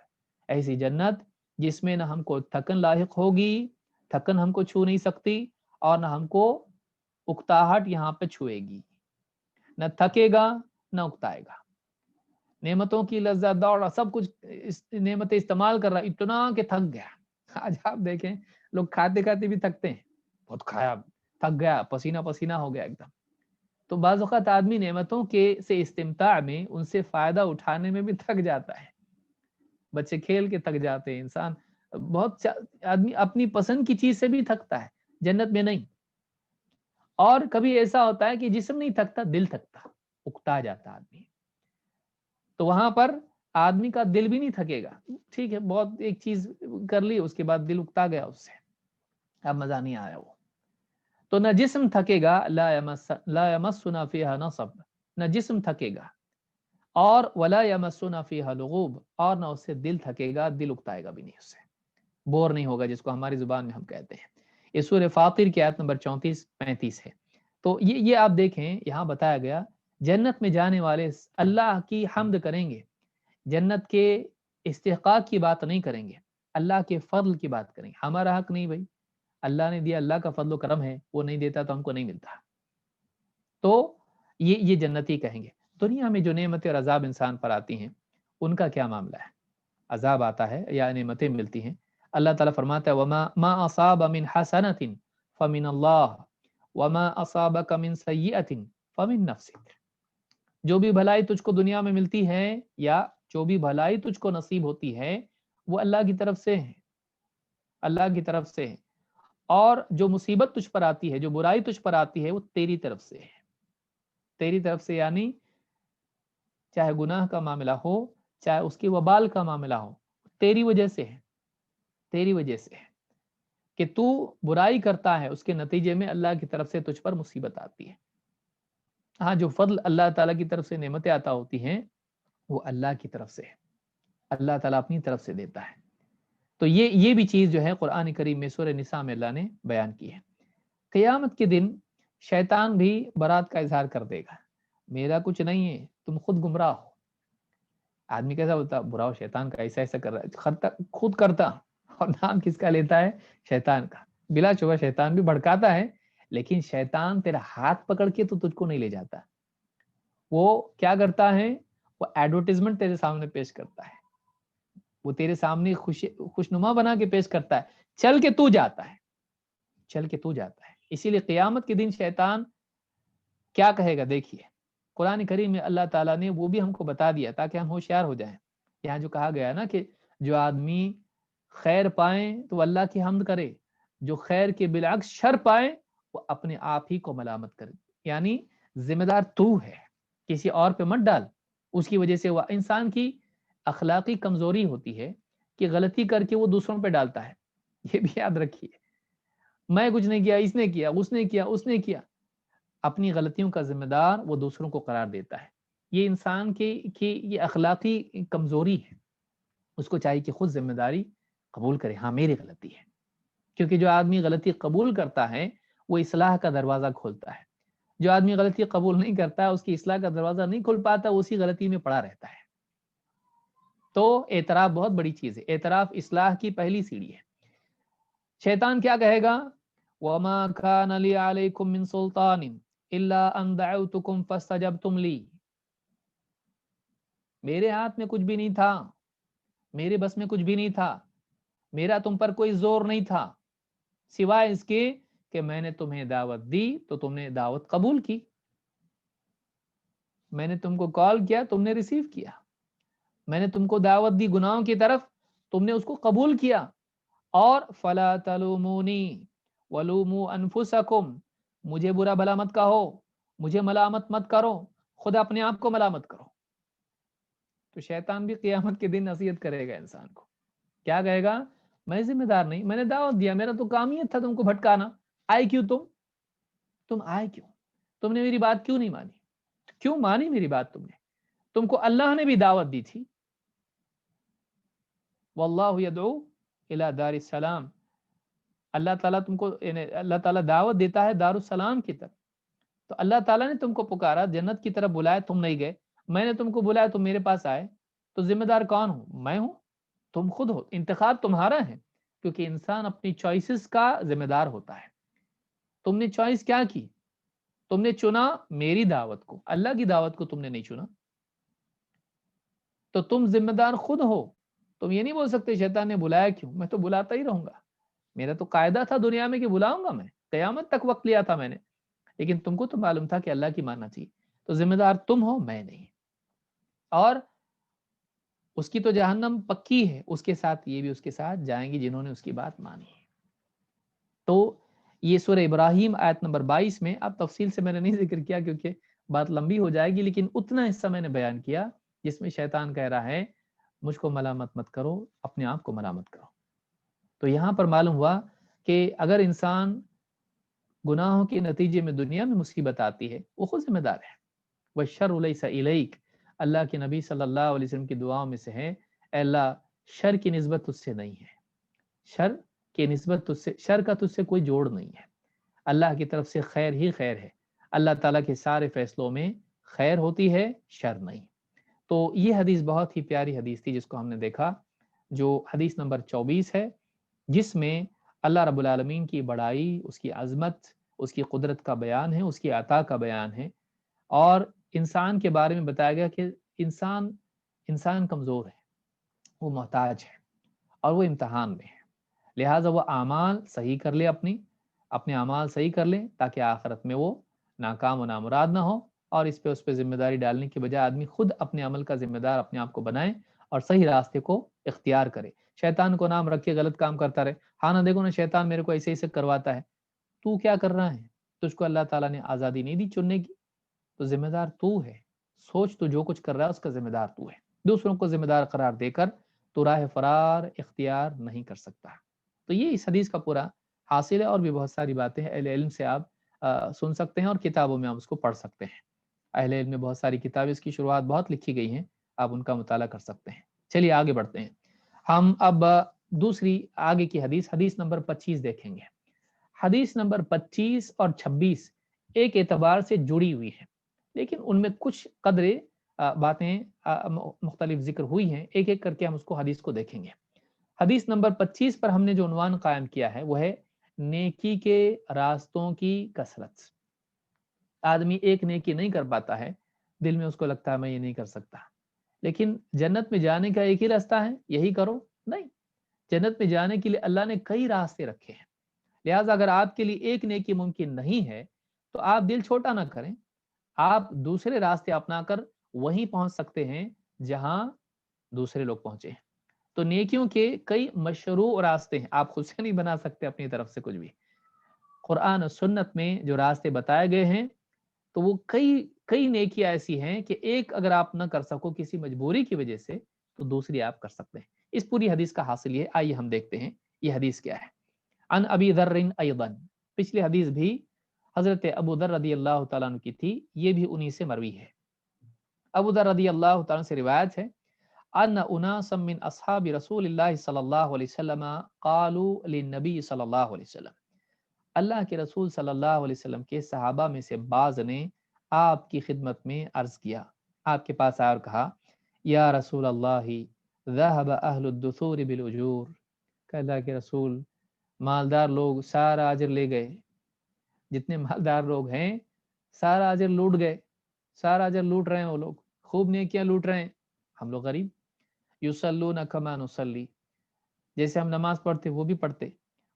ایسی جنت جس میں نہ ہم کو تھکن لاحق ہوگی، تھکن ہم کو چھو نہیں سکتی، اور نہ ہم کو اکتاہٹ یہاں پہ چھوئے گی، نہ تھکے گا نہ اکتائے گا۔ نعمتوں کی لذت دوڑا سب کچھ نعمتیں استعمال کر رہا اتنا کہ تھک گیا۔ آج آپ دیکھیں لوگ کھاتے کھاتے بھی تھکتے ہیں، بہت کھایا تھک گیا، پسینہ پسینہ ہو گیا ایک دم۔ تو بعض اوقات آدمی نعمتوں کے سے استمتاع میں، ان سے فائدہ اٹھانے میں بھی تھک جاتا ہے، بچے کھیل کے تھک جاتے ہیں، انسان بہت آدمی اپنی پسند کی چیز سے بھی تھکتا ہے، جنت میں نہیں۔ اور کبھی ایسا ہوتا ہے کہ جسم نہیں تھکتا، دل تھکتا، اکتا جاتا آدمی، تو وہاں پر آدمی کا دل بھی نہیں تھکے گا، ٹھیک ہے بہت ایک چیز کر لی اس کے بعد دل اکتا گیا اس سے، اب مزہ نہیں آیا وہ، تو نہ جسم تھکے گا، لا یمسنا فیہا نصب، نہ جسم تھکے گا، اور ولا یمسنا فیہا لغوب، اور نہ اس سے دل تھکے گا، دل اکتائے گا بھی نہیں، اس سے بور نہیں ہوگا، جس کو ہماری زبان میں ہم کہتے ہیں۔ یہ سورہ فاطر کی آیت نمبر 34-35 ہے۔ تو یہ آپ دیکھیں یہاں بتایا گیا جنت میں جانے والے اللہ کی حمد کریں گے، جنت کے استحقاق کی بات نہیں کریں گے، اللہ کے فضل کی بات کریں گے، ہمارا حق نہیں بھائی، اللہ نے دیا، اللہ کا فضل و کرم ہے، وہ نہیں دیتا تو ہم کو نہیں ملتا۔ تو یہ جنتی کہیں گے۔ دنیا میں جو نعمتیں اور عذاب انسان پر آتی ہیں ان کا کیا معاملہ ہے؟ عذاب آتا ہے یا نعمتیں ملتی ہیں، اللہ تعالیٰ فرماتا ہے وما ما اصاب من حسنۃ فمن اللہ وما اصابک من سیئۃ فمن نفسک، جو بھی بھلائی تجھ کو دنیا میں ملتی ہے یا جو بھی بھلائی تجھ کو نصیب ہوتی ہے وہ اللہ کی طرف سے ہے، اللہ کی طرف سے ہے، اور جو مصیبت تجھ پر آتی ہے، جو برائی تجھ پر آتی ہے وہ تیری طرف سے ہے، تیری طرف سے، یعنی چاہے گناہ کا معاملہ ہو چاہے اس کی وبال کا معاملہ ہو، تیری وجہ سے ہے، تیری وجہ سے ہے کہ تو برائی کرتا ہے، اس کے نتیجے میں اللہ کی طرف سے تجھ پر مصیبت آتی ہے۔ ہاں جو فضل اللہ تعالیٰ کی طرف سے نعمتیں عطا ہوتی ہیں وہ اللہ کی طرف سے ہے، اللہ تعالیٰ اپنی طرف سے دیتا ہے۔ تو یہ بھی چیز جو ہے قرآن کریم میں سورہ نساء میں اللہ نے بیان کی ہے۔ قیامت کے دن شیطان بھی برات کا اظہار کر دے گا، میرا کچھ نہیں ہے، تم خود گمراہ ہو۔ آدمی کیسا ہوتا برا ہو، شیطان کا ایسا ایسا کر رہا ہے، خود کرتا، اور نام کس کا لیتا ہے؟ شیطان کا۔ بلا شبہ شیطان بھی بھڑکاتا ہے، لیکن شیطان تیرا ہاتھ پکڑ کے تو تجھ کو نہیں لے جاتا، وہ کیا کرتا ہے؟ وہ ایڈورٹیزمنٹ تیرے سامنے پیش کرتا ہے، وہ تیرے سامنے خوشنما بنا کے پیش کرتا ہے، چل کے تو جاتا ہے، چل کے تو جاتا ہے۔ اسی لیے قیامت کے دن شیطان کیا کہے گا دیکھیے، قرآن کریم میں اللہ تعالیٰ نے وہ بھی ہم کو بتا دیا تاکہ ہم ہوشیار ہو جائیں. یہاں جو کہا گیا نا کہ جو آدمی خیر پائیں تو اللہ کی حمد کرے، جو خیر کے بالعکس شر پائیں وہ اپنے آپ ہی کو ملامت کرے. یعنی ذمہ دار تو ہے، کسی اور پہ مت ڈال. اس کی وجہ سے وہ انسان کی اخلاقی کمزوری ہوتی ہے کہ غلطی کر کے وہ دوسروں پہ ڈالتا ہے. یہ بھی یاد رکھیے، میں کچھ نہیں کیا، اس نے کیا، اس نے کیا. اپنی غلطیوں کا ذمہ دار وہ دوسروں کو قرار دیتا ہے. یہ انسان کی یہ اخلاقی کمزوری ہے. اس کو چاہیے کہ خود ذمہ داری قبول کرے، ہاں میری غلطی ہے. کیونکہ جو آدمی غلطی قبول کرتا ہے وہ اصلاح کا دروازہ کھولتا ہے. جو آدمی غلطی قبول نہیں کرتا ہے اس کی اصلاح کا دروازہ نہیں کھل پاتا، اسی غلطی میں پڑا رہتا ہے. تو اعتراف بہت بڑی چیز ہے. اعتراف اصلاح کی پہلی سیڑھی ہے. شیطان کیا کہے گا؟ وَمَا كَانَ لِي عَلَيْكُم مِّن سُلْطَانٍ إِلَّا أَن دَعَوْتُكُمْ فَاسْتَجَبْتُمْ لِي. میرے ہاتھ میں کچھ بھی نہیں تھا، میرے بس میں کچھ بھی نہیں تھا، میرا تم پر کوئی زور نہیں تھا سوائے اس کے کہ میں نے تمہیں دعوت دی تو تم نے دعوت قبول کی. میں نے تم کو کال کیا، تم نے ریسیو کیا. میں نے تم کو دعوت دی گناہوں کی طرف، تم نے اس کو قبول کیا. اور فلا تلومونی ولوموا انفسکم، مجھے برا بھلا مت کہو، مجھے ملامت مت کرو، خود اپنے آپ کو ملامت کرو. تو شیطان بھی قیامت کے دن نصیحت کرے گا انسان کو. کیا کہے گا؟ میں ذمہ دار نہیں، میں نے دعوت دیا، میرا تو کام ہی تھا تم کو بھٹکانا. آئے کیوں تم آئے کیوں؟ تم نے میری بات کیوں نہیں مانی؟ کیوں مانی میری بات تم نے؟ تم کو اللہ نے بھی دعوت دی تھی. واللہ یدعو الی دار السلام. اللہ تعالیٰ تم کو، اللہ تعالیٰ دعوت دیتا ہے دار السلام کی طرف. تو اللہ تعالیٰ نے تم کو پکارا، جنت کی طرف بلایا، تم نہیں گئے. میں نے تم کو بلایا، تم میرے پاس آئے. تو ذمہ دار کون ہوں؟ میں ہوں، تم خود ہو. انتخاب تمہارا ہے، کیونکہ انسان اپنی چوائسز کا ذمہ دار ہوتا ہے. تم نے چوائس کیا کی؟ تم نے چنا میری دعوت کو، اللہ کی دعوت کو تم نے نہیں چنا. تو تم ذمہ دار خود ہو. تم یہ نہیں بول سکتے شیطان نے بلایا کیوں، میں تو بلاتا ہی رہوں گا. میرا تو قاعدہ تھا دنیا میں کہ بلاؤں گا، میں قیامت تک وقت لیا تھا میں نے. لیکن تم کو تو معلوم تھا کہ اللہ کی ماننا چاہیے. تو ذمہ دار تم ہو، میں نہیں. اور اس کی تو جہنم پکی ہے، اس کے ساتھ یہ بھی اس کے ساتھ جائیں گی جنہوں نے اس کی بات مانی ہے. تو یہ سورہ ابراہیم آیت نمبر 22 میں، اب تفصیل سے میں نے نہیں ذکر کیا کیونکہ بات لمبی ہو جائے گی، لیکن اتنا حصہ میں نے بیان کیا جس میں شیطان کہہ رہا ہے مجھ کو ملامت مت کرو، اپنے آپ کو ملامت کرو. تو یہاں پر معلوم ہوا کہ اگر انسان گناہوں کے نتیجے میں دنیا میں مصیبت آتی ہے وہ خود ذمہ دار ہے. وَالشَّرُّ لَيْسَ إِلَيْكَ، اللہ کے نبی صلی اللہ علیہ وسلم کی دعاؤں میں سے ہے، اے اللہ شر کی نسبت تجھ سے نہیں ہے، شر کی نسبت تجھ سے، شر کا تجھ سے کوئی جوڑ نہیں ہے. اللہ کی طرف سے خیر ہی خیر ہے. اللہ تعالیٰ کے سارے فیصلوں میں خیر ہوتی ہے، شر نہیں. تو یہ حدیث بہت ہی پیاری حدیث تھی جس کو ہم نے دیکھا، جو حدیث نمبر 24 ہے، جس میں اللہ رب العالمین کی بڑائی، اس کی عظمت، اس کی قدرت کا بیان ہے، اس کی عطا کا بیان ہے. اور انسان کے بارے میں بتایا گیا کہ انسان کمزور ہے، وہ محتاج ہے اور وہ امتحان میں ہے. لہٰذا وہ اعمال صحیح کر لے، اپنے اعمال صحیح کر لے تاکہ آخرت میں وہ ناکام و نامراد نہ ہو. اور اس پہ ذمہ داری ڈالنے کے بجائے آدمی خود اپنے عمل کا ذمہ دار اپنے آپ کو بنائے اور صحیح راستے کو اختیار کرے. شیطان کو نام رکھ کے غلط کام کرتا رہے، ہاں نا دیکھو نا شیطان میرے کو ایسے ایسے کرواتا ہے. تو کیا کر رہا ہے؟ تجھ کو اللہ تعالیٰ نے آزادی نہیں دی چننے کی، تو ذمہ دار تو ہے. سوچ تو جو کچھ کر رہا ہے اس کا ذمہ دار تو ہے. دوسروں کو ذمہ دار قرار دے کر تو راہ فرار اختیار نہیں کر سکتا. تو یہ اس حدیث کا پورا حاصل ہے. اور بھی بہت ساری باتیں ہیں، اہل علم سے آپ سن سکتے ہیں اور کتابوں میں آپ اس کو پڑھ سکتے ہیں. اہل علم میں بہت ساری کتابیں، اس کی شروعات بہت لکھی گئی ہیں، آپ ان کا مطالعہ کر سکتے ہیں. چلیے آگے بڑھتے ہیں. ہم اب دوسری آگے کی حدیث نمبر 25 دیکھیں گے. حدیث نمبر 25 اور 26 ایک اعتبار سے جڑی ہوئی ہیں، لیکن ان میں کچھ قدرے باتیں مختلف ذکر ہوئی ہیں. ایک ایک کر کے ہم اس کو حدیث کو دیکھیں گے. حدیث نمبر 25 پر ہم نے جو عنوان قائم کیا ہے وہ ہے نیکی کے راستوں کی کثرت. آدمی ایک نیکی نہیں کر پاتا ہے، دل میں اس کو لگتا ہے میں یہ نہیں کر سکتا. لیکن جنت میں جانے کا ایک ہی راستہ ہے، یہی کرو؟ نہیں، جنت میں جانے کے لیے اللہ نے کئی راستے رکھے ہیں. لہٰذا اگر آپ کے لیے ایک نیکی ممکن نہیں ہے تو آپ دل چھوٹا نہ کریں، آپ دوسرے راستے اپنا کر وہیں پہنچ سکتے ہیں جہاں دوسرے لوگ پہنچے ہیں۔ تو نیکیوں کے کئی مشروع راستے ہیں، آپ خود سے نہیں بنا سکتے اپنی طرف سے کچھ بھی۔ قرآن و سنت میں جو راستے بتائے گئے ہیں تو وہ کئی کئی نیکیاں ایسی ہیں کہ ایک اگر آپ نہ کر سکو کسی مجبوری کی وجہ سے تو دوسری آپ کر سکتے ہیں۔ اس پوری حدیث کا حاصل یہ، آئیے ہم دیکھتے ہیں یہ حدیث کیا ہے۔ عن ابی ذر ایضا، پچھلی حدیث بھی حضرت ابو ذر رضی اللہ تعالیٰ عنہ کی تھی، یہ بھی انہی سے مروی ہے۔ ابو ذر رضی اللہ تعالیٰ عنہ سے روایت ہے ان اناسا من اصحاب رسول اللہ صلی اللہ علیہ وسلم قالوا للنبی صلی اللہ علیہ وسلم، اللہ کے رسول صلی اللہ علیہ وسلم کے صحابہ میں سے بعض نے آپ کی خدمت میں عرض کیا، آپ کے پاس آیا اور کہا یا رسول اللہ ذهب اہل الدثور بالاجور، کہ اللہ کے رسول مالدار لوگ سارا اجر لے گئے، جتنے مالدار لوگ ہیں سارا اجر لوٹ گئے، سارا اجر لوٹ رہے ہیں، وہ لوگ خوب نیکیاں لوٹ رہے ہیں، ہم لوگ غریب۔ یصلون کما نصلی، جیسے ہم نماز پڑھتے وہ بھی پڑھتے،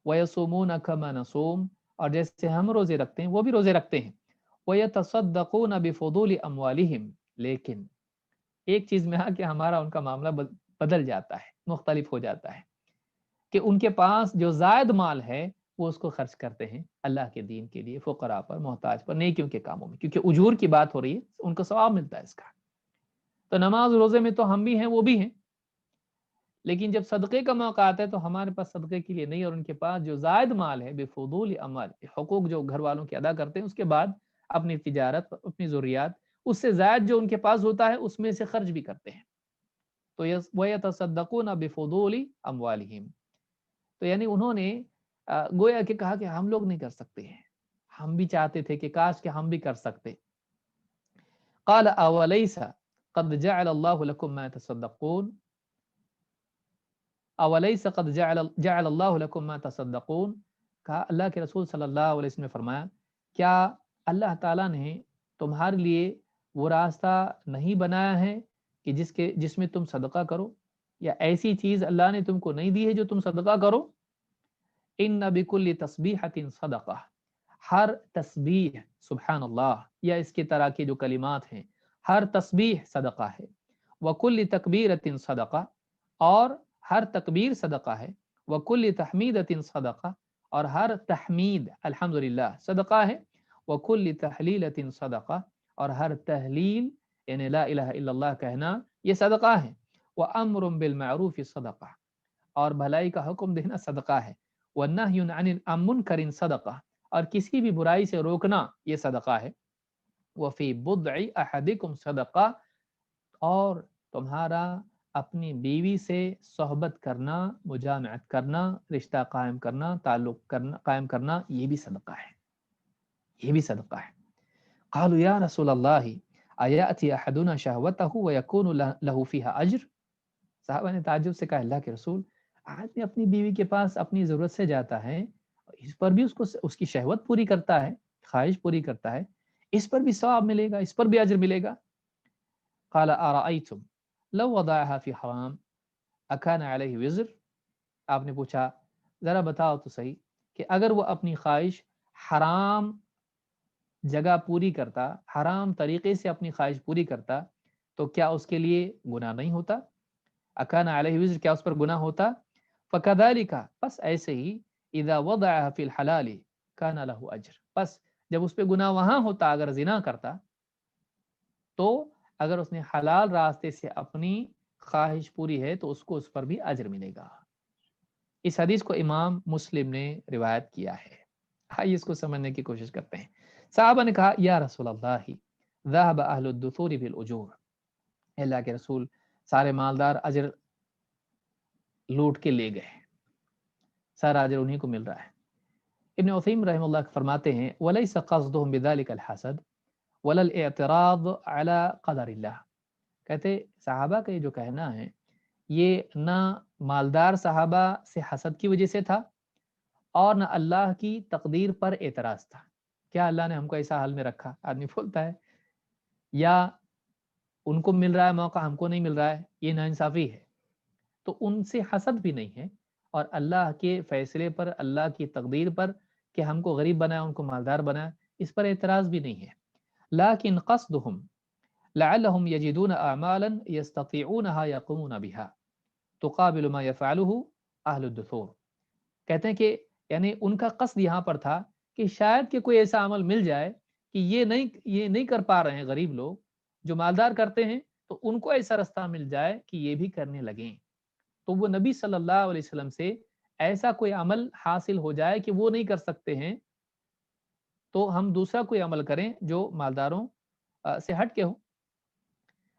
ویصومون کما نصوم، اور جیسے ہم روزے رکھتے ہیں وہ بھی روزے رکھتے ہیں، ویتصدقون بفضول اموالہم، لیکن ایک چیز میں آ کہ ہمارا ان کا معاملہ بدل جاتا ہے، مختلف ہو جاتا ہے، کہ ان کے پاس جو زائد مال ہے وہ اس کو خرچ کرتے ہیں اللہ کے دین کے لیے، فقراء پر، محتاج پر، نیکیوں کے کاموں میں، کیونکہ اجور کی بات ہو رہی ہے، ان کو ثواب ملتا ہے اس کا۔ تو نماز روزے میں تو ہم بھی ہیں وہ بھی ہیں، لیکن جب صدقے کا موقع آتا ہے تو ہمارے پاس صدقے کے لیے نہیں، اور ان کے پاس جو زائد مال ہے بفضول اموال، حقوق جو گھر والوں کے ادا کرتے ہیں، اس کے بعد اپنی تجارت، اپنی ضروریات، اس سے زائد جو ان کے پاس ہوتا ہے اس میں سے خرچ بھی کرتے ہیں۔ تو وَيَتَصَدَّقُونَ بِفُضُولِ أَمْوَالِهِمْ، تو یعنی انہوں نے گویا کہ کہا کہ ہم لوگ نہیں کر سکتے ہیں، ہم بھی چاہتے تھے کہ کاش کہ ہم بھی کر سکتے۔ قال اوليس قد جعل الله لكم ما تصدقون، اوليس قد جعل الله لكم ما تصدقون، کہا اللہ کے رسول صلی اللہ علیہ وسلم نے فرمایا کیا اللہ تعالیٰ نے تمہارے لیے وہ راستہ نہیں بنایا ہے کہ جس میں تم صدقہ کرو، یا ایسی چیز اللہ نے تم کو نہیں دی ہے جو تم صدقہ کرو؟ ان بكل تسبیحۃ صدقہ، ہر تسبیح، سبحان اللہ، یا اس کی طرح کی جو کلمات ہیں، ہر تسبیح صدقہ ہے، وکل تکبیرۃ صدقہ، اور ہر تکبیر صدقہ ہے، وکل تحمیدۃ صدقہ، اور ہر تحمید الحمدللہ صدقہ ہے، وکل تحلیلۃ صدقہ، اور ہر تحلیل یعنی لا الہ الا اللہ کہنا یہ صدقہ ہے، وامر بالمعروف صدقہ، اور بھلائی کا حکم دینا صدقہ ہے، والنہی عن منکر صدقہ، اور کسی بھی برائی سے روکنا یہ صدقہ ہے، وفی بضع احدکم صدقہ، اور تمہارا اپنی بیوی سے صحبت کرنا، مجامعت کرنا، رشتہ قائم کرنا، تعلق کرنا، قائم کرنا، یہ بھی صدقہ ہے، یہ بھی صدقہ ہے۔ قالوا یا رسول اللہ ایاتی احدنا شہوتہ ویکون لہ فیہا اجر، صحابہ نے تعجب سے کہا اللہ کے رسول، آدمی اپنی بیوی کے پاس اپنی ضرورت سے جاتا ہے، اس پر بھی اس کی شہوت پوری کرتا ہے، خواہش پوری کرتا ہے، اس پر بھی ثواب ملے گا، اس پر بھی اجر ملے گا۔ قال ارأیتم لو وضعها فی حرام اکان علیہ وزر، آپ نے پوچھا ذرا بتاؤ تو صحیح کہ اگر وہ اپنی خواہش حرام جگہ پوری کرتا، حرام طریقے سے اپنی خواہش پوری کرتا، تو کیا اس کے لیے گناہ نہیں ہوتا؟ اکان علیہ وزر، کیا اس پر گناہ ہوتا؟ فکذالک، بس ایسے ہی، اذا وضعها فی الحلال کان لہ اجر، بس جب اس پہ گناہ وہاں ہوتا اگر زنا کرتا، تو اگر اس نے حلال راستے سے اپنی خواہش پوری ہے تو اس کو اس پر بھی اجر ملے گا۔ اس حدیث کو امام مسلم نے روایت کیا ہے۔ آئیے اس کو سمجھنے کی کوشش کرتے ہیں۔ صحابہ نے کہا یا رسول اللہ ذهب اہل الدثور بالاجور، اللہ کے رسول سارے مالدار اجر لوٹ کے لے گئے، سارا اجر انہیں کو مل رہا ہے۔ ابن عثیم رحمہ اللہ فرماتے ہیں ولیس قصدهم بذلك الحسد ولا الاعتراض على قدر اللہ، کہتے صحابہ کا یہ جو کہنا ہے یہ نہ مالدار صحابہ سے حسد کی وجہ سے تھا اور نہ اللہ کی تقدیر پر اعتراض تھا، کیا اللہ نے ہم کو ایسا حال میں رکھا، آدمی بولتا ہے، یا ان کو مل رہا ہے موقع ہم کو نہیں مل رہا ہے، یہ ناانصافی ہے، تو ان سے حسد بھی نہیں ہے، اور اللہ کے فیصلے پر، اللہ کی تقدیر پر کہ ہم کو غریب بنایا ان کو مالدار بنایا، اس پر اعتراض بھی نہیں ہے، لكن قصدهم لعلهم يجدون أعمالا يستطيعونها يقومون بها تقابل ما يفعله أهل الدثور. کہتے ہیں کہ یعنی ان کا قصد یہاں پر تھا کہ شاید کہ کوئی ایسا عمل مل جائے کہ یہ نہیں کر پا رہے ہیں غریب لوگ جو مالدار کرتے ہیں، تو ان کو ایسا رستہ مل جائے کہ یہ بھی کرنے لگیں، تو وہ نبی صلی اللہ علیہ وسلم سے ایسا کوئی عمل حاصل ہو جائے کہ وہ نہیں کر سکتے ہیں، تو ہم دوسرا کوئی عمل کریں جو مالداروں سے ہٹ کے ہو۔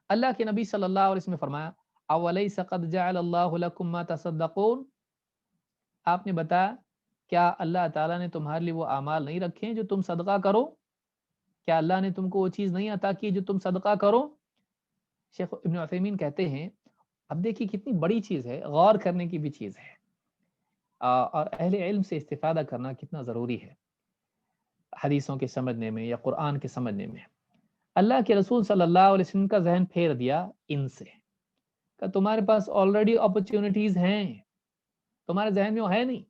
اللہ کے نبی صلی اللہ علیہ وسلم نے فرمایا اولیس قد جعل اللہ لکم ما تصدقون، آپ نے بتایا کیا اللہ تعالیٰ نے تمہارے لیے وہ اعمال نہیں رکھے ہیں جو تم صدقہ کرو؟ کیا اللہ نے تم کو وہ چیز نہیں عطا کی جو تم صدقہ کرو؟ شیخ ابن عثیمین کہتے ہیں اب دیکھیے کتنی بڑی چیز ہے، غور کرنے کی بھی چیز ہے، اور اہل علم سے استفادہ کرنا کتنا ضروری ہے حدیثوں کے سمجھنے میں یا قرآن کے سمجھنے میں۔ اللہ کے رسول صلی اللہ علیہ وسلم کا ذہن پھیر دیا ان سے کہ تمہارے پاس آلریڈی اپرچونٹیز ہیں، تمہارے ذہن میں وہ ہے نہیں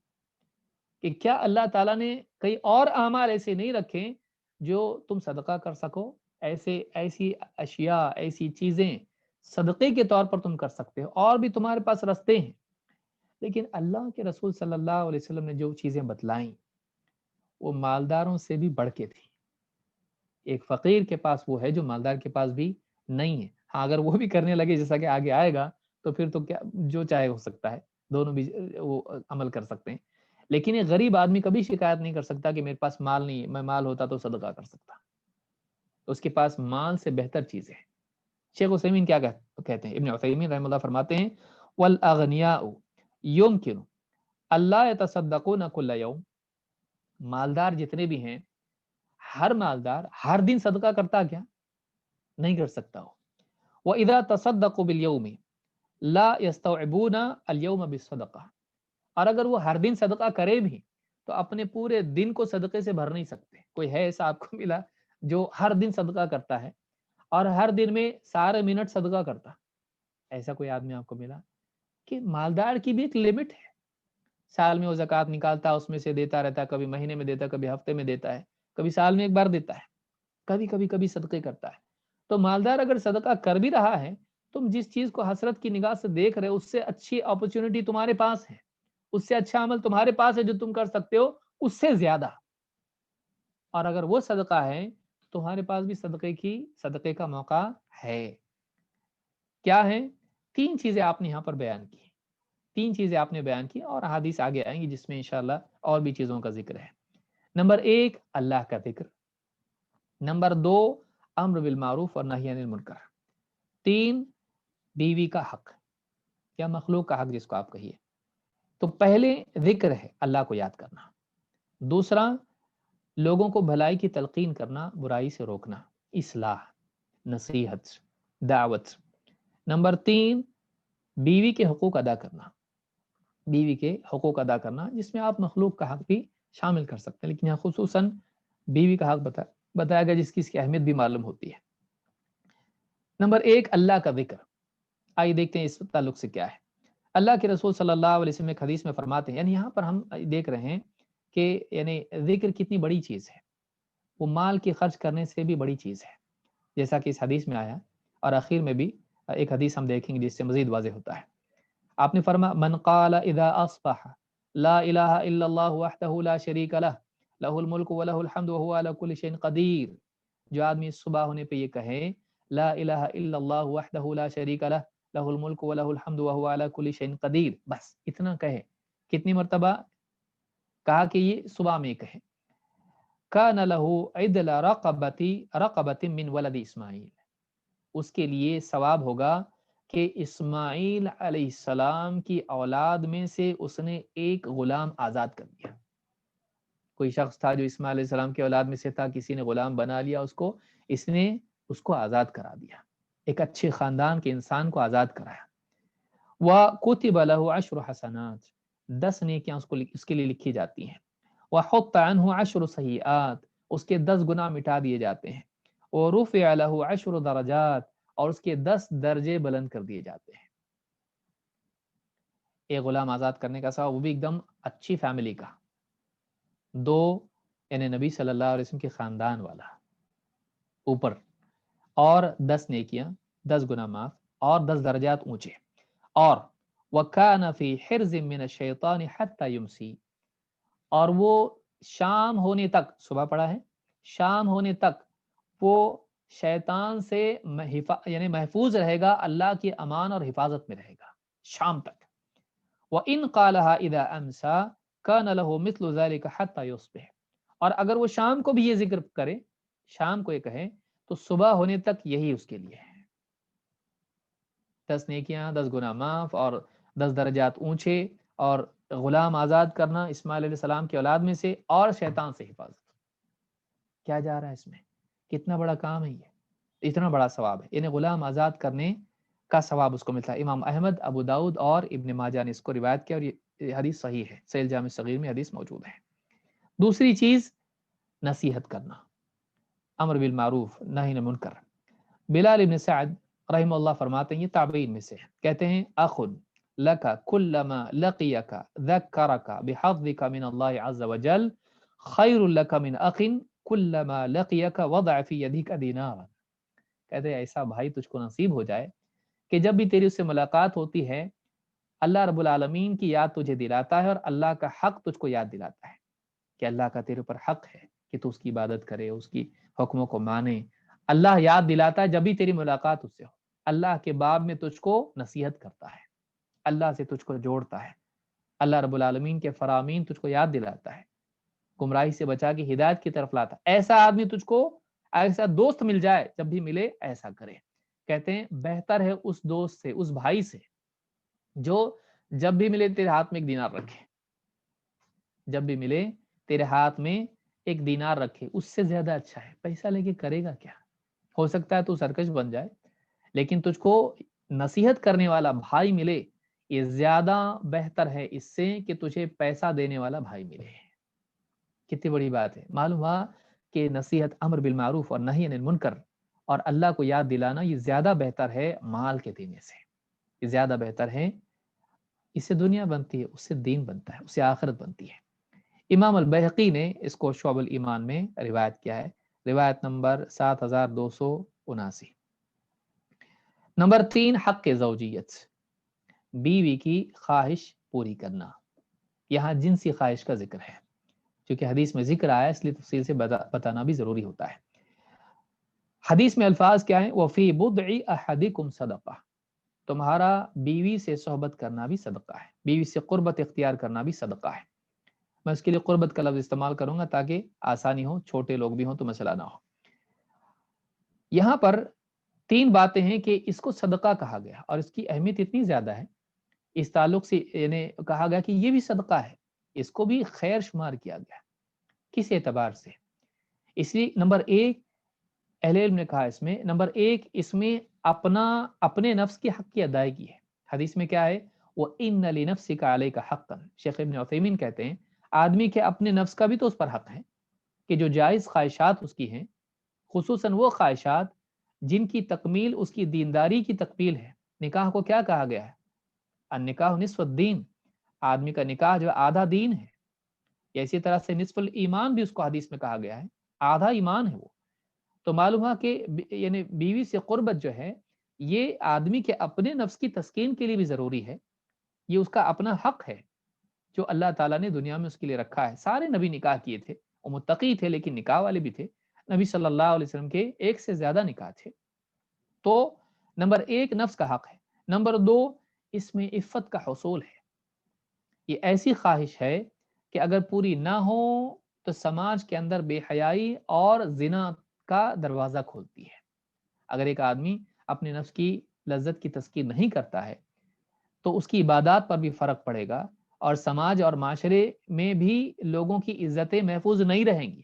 کہ کیا اللہ تعالیٰ نے کئی اور اعمال ایسے نہیں رکھے جو تم صدقہ کر سکو، ایسی اشیاء، ایسی چیزیں صدقے کے طور پر تم کر سکتے ہو، اور بھی تمہارے پاس رستے ہیں۔ لیکن اللہ کے رسول صلی اللہ علیہ وسلم نے جو چیزیں بتلائیں وہ مالداروں سے بھی بڑھ کے تھی۔ ایک فقیر کے پاس وہ ہے جو مالدار کے پاس بھی نہیں ہے۔ ہاں اگر وہ بھی کرنے لگے جیسا کہ آگے آئے گا تو پھر تو کیا جو چاہے ہو سکتا ہے، دونوں بھی وہ عمل کر سکتے ہیں، لیکن ایک غریب آدمی کبھی شکایت نہیں کر سکتا کہ میرے پاس مال نہیں ہے، میں مال ہوتا تو صدقہ کر سکتا، تو اس کے پاس مال سے بہتر چیز ہے۔ شیخ عثیمین کیا کہتے ہیں، ابن عثیمین رحمہ اللہ فرماتے ہیں والاغنیاء یمکن اللہ یتصدقون کل یوم، مالدار جتنے بھی ہیں، ہر مالدار ہر دن صدقہ کرتا کیا؟ نہیں کر سکتا ہو۔ وَإِذَا تَصَدَّقُوا بِالْيَوْمِ لَا يَسْتَوْعِبُونَ الْيَوْمَ بِالصَّدَقَةِ، اور اگر وہ ہر دن صدقہ کرے بھی تو اپنے پورے دن کو صدقے سے بھر نہیں سکتے۔ کوئی ہے ایسا آپ کو ملا جو ہر دن صدقہ کرتا ہے اور ہر دن میں سارے منٹ صدقہ کرتا؟ ایسا کوئی آدمی آپ کو ملا؟ کہ مالدار کی بھی ایک لمٹ ہے، سال میں وہ زکوٰۃ نکالتا ہے، اس میں سے دیتا رہتا ہے، کبھی مہینے میں دیتا ہے، کبھی ہفتے میں دیتا ہے، کبھی سال میں ایک بار دیتا ہے، کبھی صدقے کرتا ہے۔ تو مالدار اگر صدقہ کر بھی رہا ہے، تم جس چیز کو حسرت کی نگاہ سے دیکھ رہے ہو اس سے اچھی اپرچونٹی تمہارے پاس ہے، اس سے اچھا عمل تمہارے پاس ہے جو تم کر سکتے ہو اس سے زیادہ، اور اگر وہ صدقہ ہے تو تمہارے پاس بھی صدقے کا موقع ہے۔ کیا ہے؟ تین چیزیں آپ نے یہاں پر بیان کی، تین چیزیں آپ نے بیان کی، اور حدیث آگے آئیں گی جس میں انشاءاللہ اور بھی چیزوں کا ذکر ہے۔ نمبر ایک اللہ کا ذکر، نمبر دو امر بالمعروف اور نہی عن المنکر، تین بیوی کا حق یا مخلوق کا حق جس کو آپ کہیے۔ تو پہلے ذکر ہے اللہ کو یاد کرنا، دوسرا لوگوں کو بھلائی کی تلقین کرنا، برائی سے روکنا، اصلاح، نصیحت، دعوت، نمبر تین بیوی کے حقوق ادا کرنا، بیوی کے حقوق ادا کرنا جس میں آپ مخلوق کا حق بھی شامل کر سکتے ہیں، لیکن یہاں خصوصاً بیوی کا حق بتایا گیا جس کی اس کی اہمیت بھی معلوم ہوتی ہے۔ نمبر ایک اللہ کا ذکر، آئیے دیکھتے ہیں اس تعلق سے کیا ہے۔ اللہ کے رسول صلی اللہ علیہ وسلم ایک حدیث میں فرماتے ہیں، یعنی یہاں پر ہم دیکھ رہے ہیں کہ یعنی ذکر کتنی بڑی چیز ہے، وہ مال کی خرچ کرنے سے بھی بڑی چیز ہے، جیسا کہ اس حدیث میں آیا، اور آخر میں بھی ایک حدیث ہم دیکھیں گے جس سے مزید واضح ہوتا ہے۔ آپ نے فرمایا من قال اذا اصبح لا الہ الا اللہ وحدہ لا شریک لہ لہ الملک ولہ الحمد وہو علی کل شیء قدیر، جو آدمی صبح ہونے پہ یہ کہے لا الہ الا اللہ وحدہ لا شریک لہ لہ الملک ولہ الحمد وہو علی کل شیء قدیر، بس اتنا کہے، کتنی مرتبہ کہا کہ یہ صبح میں کہے، کان لہ عدل رقبۃ من ولد اسماعیل، اس کے لیے ثواب ہوگا کہ اسماعیل علیہ السلام کی اولاد میں سے اس نے ایک غلام آزاد کر دیا۔ کوئی شخص تھا جو اسماعیل علیہ السلام کی اولاد میں سے تھا، کسی نے غلام بنا لیا اس کو، اس نے اس کو آزاد کرا دیا، ایک اچھے خاندان کے انسان کو آزاد کرایا۔ وَكُتِبَ لَهُ عَشْرُ حَسَنَاتٍ، 10 نیکیاں اس کے لیے لکھی جاتی ہیں۔ وَحُطَّ عَنْهُ 10 سَيِّئَاتٍ، اس کے 10 گناہ مٹا دیے جاتے ہیں۔ وَرُفِعَ لَهُ 10 درجات، اور اس کے 10 درجے بلند کر دیے جاتے ہیں۔ ایک غلام آزاد کرنے کا ثواب، وہ بھی ایک دم اچھی فیملی کا، دو یعنی نبی صلی اللہ علیہ وسلم کے خاندان والا، اوپر، اور 10 نیکیاں، 10 گناہ معاف، اور 10 درجات اونچے، اور وَكَانَ فِي حِرْزٍ مِّنَ الشَّيْطَانِ حَتَّى يُمْسِي، اور وہ شام ہونے تک، صبح پڑھا ہے، شام ہونے تک وہ شیطان سے یعنی محفوظ رہے گا، اللہ کی امان اور حفاظت میں رہے گا شام تک۔ وَإِنْ قَالَهَا إِذَا أَمْسَى كَانَ لَهُ مِثْلُ ذَلِكَ حَتَّى يُصْبِحَ، اور اگر وہ شام کو بھی یہ ذکر کرے، شام کو یہ کہے، تو صبح ہونے تک یہی اس کے لیے ہے۔ 10 نیکیاں، 10 گناہ معاف، اور 10 درجات اونچے، اور غلام آزاد کرنا اسماعیل علیہ السلام کی اولاد میں سے، اور شیطان سے حفاظت۔ کیا جا رہا ہے اس میں؟ کتنا بڑا کام ہے یہ، اتنا بڑا ثواب ہے، یعنی غلام آزاد کرنے کا ثواب اس کو ملتا ہے۔ امام احمد، ابو داؤد اور ابن ماجہ نے اس کو روایت کیا، اور یہ حدیث صحیح ہے، صحیح جامع صغیر میں حدیث موجود ہے۔ دوسری چیز نصیحت کرنا، امر بالمعروف نہی عن المنکر۔ بلال ابن سعد رحمہ اللہ فرماتے ہیں، یہ تابعین میں سے کہتے ہیں، اخ لک کلما لقیک ذکرک بحظک من اللہ عز وجل خیر لک من اخ کلما لقیک وضع فی یدک دینارا۔ کہتے ہیں ایسا بھائی تجھ کو نصیب ہو جائے کہ جب بھی تیری اس سے ملاقات ہوتی ہے، اللہ رب العالمین کی یاد تجھے دلاتا ہے، اور اللہ کا حق تجھ کو یاد دلاتا ہے کہ اللہ کا تیرے پر حق ہے کہ تو اس کی عبادت کرے، اس کی حکموں کو مانے۔ اللہ یاد دلاتا ہے جب بھی تیری ملاقات اس سے ہو، اللہ کے باب میں تجھ کو نصیحت کرتا ہے، اللہ سے تجھ کو جوڑتا ہے، اللہ رب العالمین کے فرامین تجھ کو یاد دلاتا ہے، گمراہی سے بچا کے ہدایت کی طرف لاتا ہے۔ ایسا آدمی تجھ کو، ایسا دوست مل جائے، جب بھی ملے ایسا کرے۔ کہتے ہیں بہتر ہے اس دوست سے، اس بھائی سے، جو جب بھی ملے تیرے ہاتھ میں ایک دینار رکھے، جب بھی ملے تیرے ہاتھ میں ایک دینار رکھے، اس سے زیادہ اچھا ہے۔ پیسہ لے کے کرے گا کیا؟ ہو سکتا ہے تو سرکش بن جائے، لیکن تجھ کو نصیحت کرنے والا بھائی ملے، یہ زیادہ بہتر ہے اس سے کہ تجھے پیسہ دینے والا بھائی ملے۔ کتنی بڑی بات ہے۔ معلوم ہوا کہ نصیحت، امر بالمعروف اور نہی عن المنکر، اور اللہ کو یاد دلانا، یہ زیادہ بہتر ہے مال کے دینے سے، یہ زیادہ بہتر ہے۔ اس سے دنیا بنتی ہے، اس سے دین بنتا ہے، اس سے آخرت بنتی ہے۔ امام البیہقی نے اس کو شعب الایمان میں روایت کیا ہے، روایت نمبر 7279۔ نمبر 3، حق زوجیت، بیوی کی خواہش پوری کرنا۔ یہاں جنسی خواہش کا ذکر ہے، کیونکہ حدیث میں ذکر آیا، اس لیے تفصیل سے بتانا بھی ضروری ہوتا ہے۔ حدیث میں الفاظ کیا ہیں؟ وَفِي بُضْعِ أَحَدِكُمْ صَدَقَةٌ، تمہارا بیوی سے صحبت کرنا بھی صدقہ ہے، بیوی سے قربت اختیار کرنا بھی صدقہ ہے۔ میں اس کے لیے قربت کا لفظ استعمال کروں گا تاکہ آسانی ہو، چھوٹے لوگ بھی ہوں تو مسئلہ نہ ہو۔ یہاں پر 3 باتیں ہیں کہ اس کو صدقہ کہا گیا، اور اس کی اہمیت اتنی زیادہ ہے، اس تعلق سے یعنی کہا گیا کہ یہ بھی صدقہ ہے، اس کو بھی خیر شمار کیا گیا۔ کس اعتبار سے؟ اس لیے نمبر 1، اہل علم نے کہا اس میں، نمبر 1 اس میں اپنے نفس کی حق کی ادائیگی ہے۔ حدیث میں کیا ہے؟ وَإِنَّ لِنَفْسِكَ عَلَيْكَ حَقًّا، شیخ ابن عثیمین کہتے ہیں آدمی کے اپنے نفس کا بھی تو اس پر حق ہے کہ جو جائز خواہشات اس کی ہیں، خصوصاً وہ خواہشات جن کی تکمیل اس کی دینداری کی تکمیل ہے۔ نکاح کو کیا کہا گیا ہے؟ النکاح نصف الدین، آدمی کا نکاح جو آدھا دین ہے۔ اسی طرح سے نصف الایمان بھی اس کو حدیث میں کہا گیا ہے، آدھا ایمان ہے وہ۔ تو معلوم ہے کہ یعنی بیوی سے قربت جو ہے، یہ آدمی کے اپنے نفس کی تسکین کے لیے بھی ضروری ہے، یہ اس کا اپنا حق ہے جو اللہ تعالیٰ نے دنیا میں اس کے لیے رکھا ہے۔ سارے نبی نکاح کیے تھے، وہ متقی تھے لیکن نکاح والے بھی تھے، نبی صلی اللہ علیہ وسلم کے 1 سے زیادہ نکاح تھے۔ تو نمبر 1 نفس کا حق ہے، نمبر 2 اس میں عفت کا حصول ہے۔ یہ ایسی خواہش ہے کہ اگر پوری نہ ہو تو سماج کے اندر بے حیائی اور زنا کا دروازہ کھولتی ہے۔ اگر ایک آدمی اپنے نفس کی لذت کی تذکیر نہیں کرتا ہے تو اس کی عبادات پر بھی فرق پڑے گا، اور سماج اور معاشرے میں بھی لوگوں کی عزتیں محفوظ نہیں رہیں گی،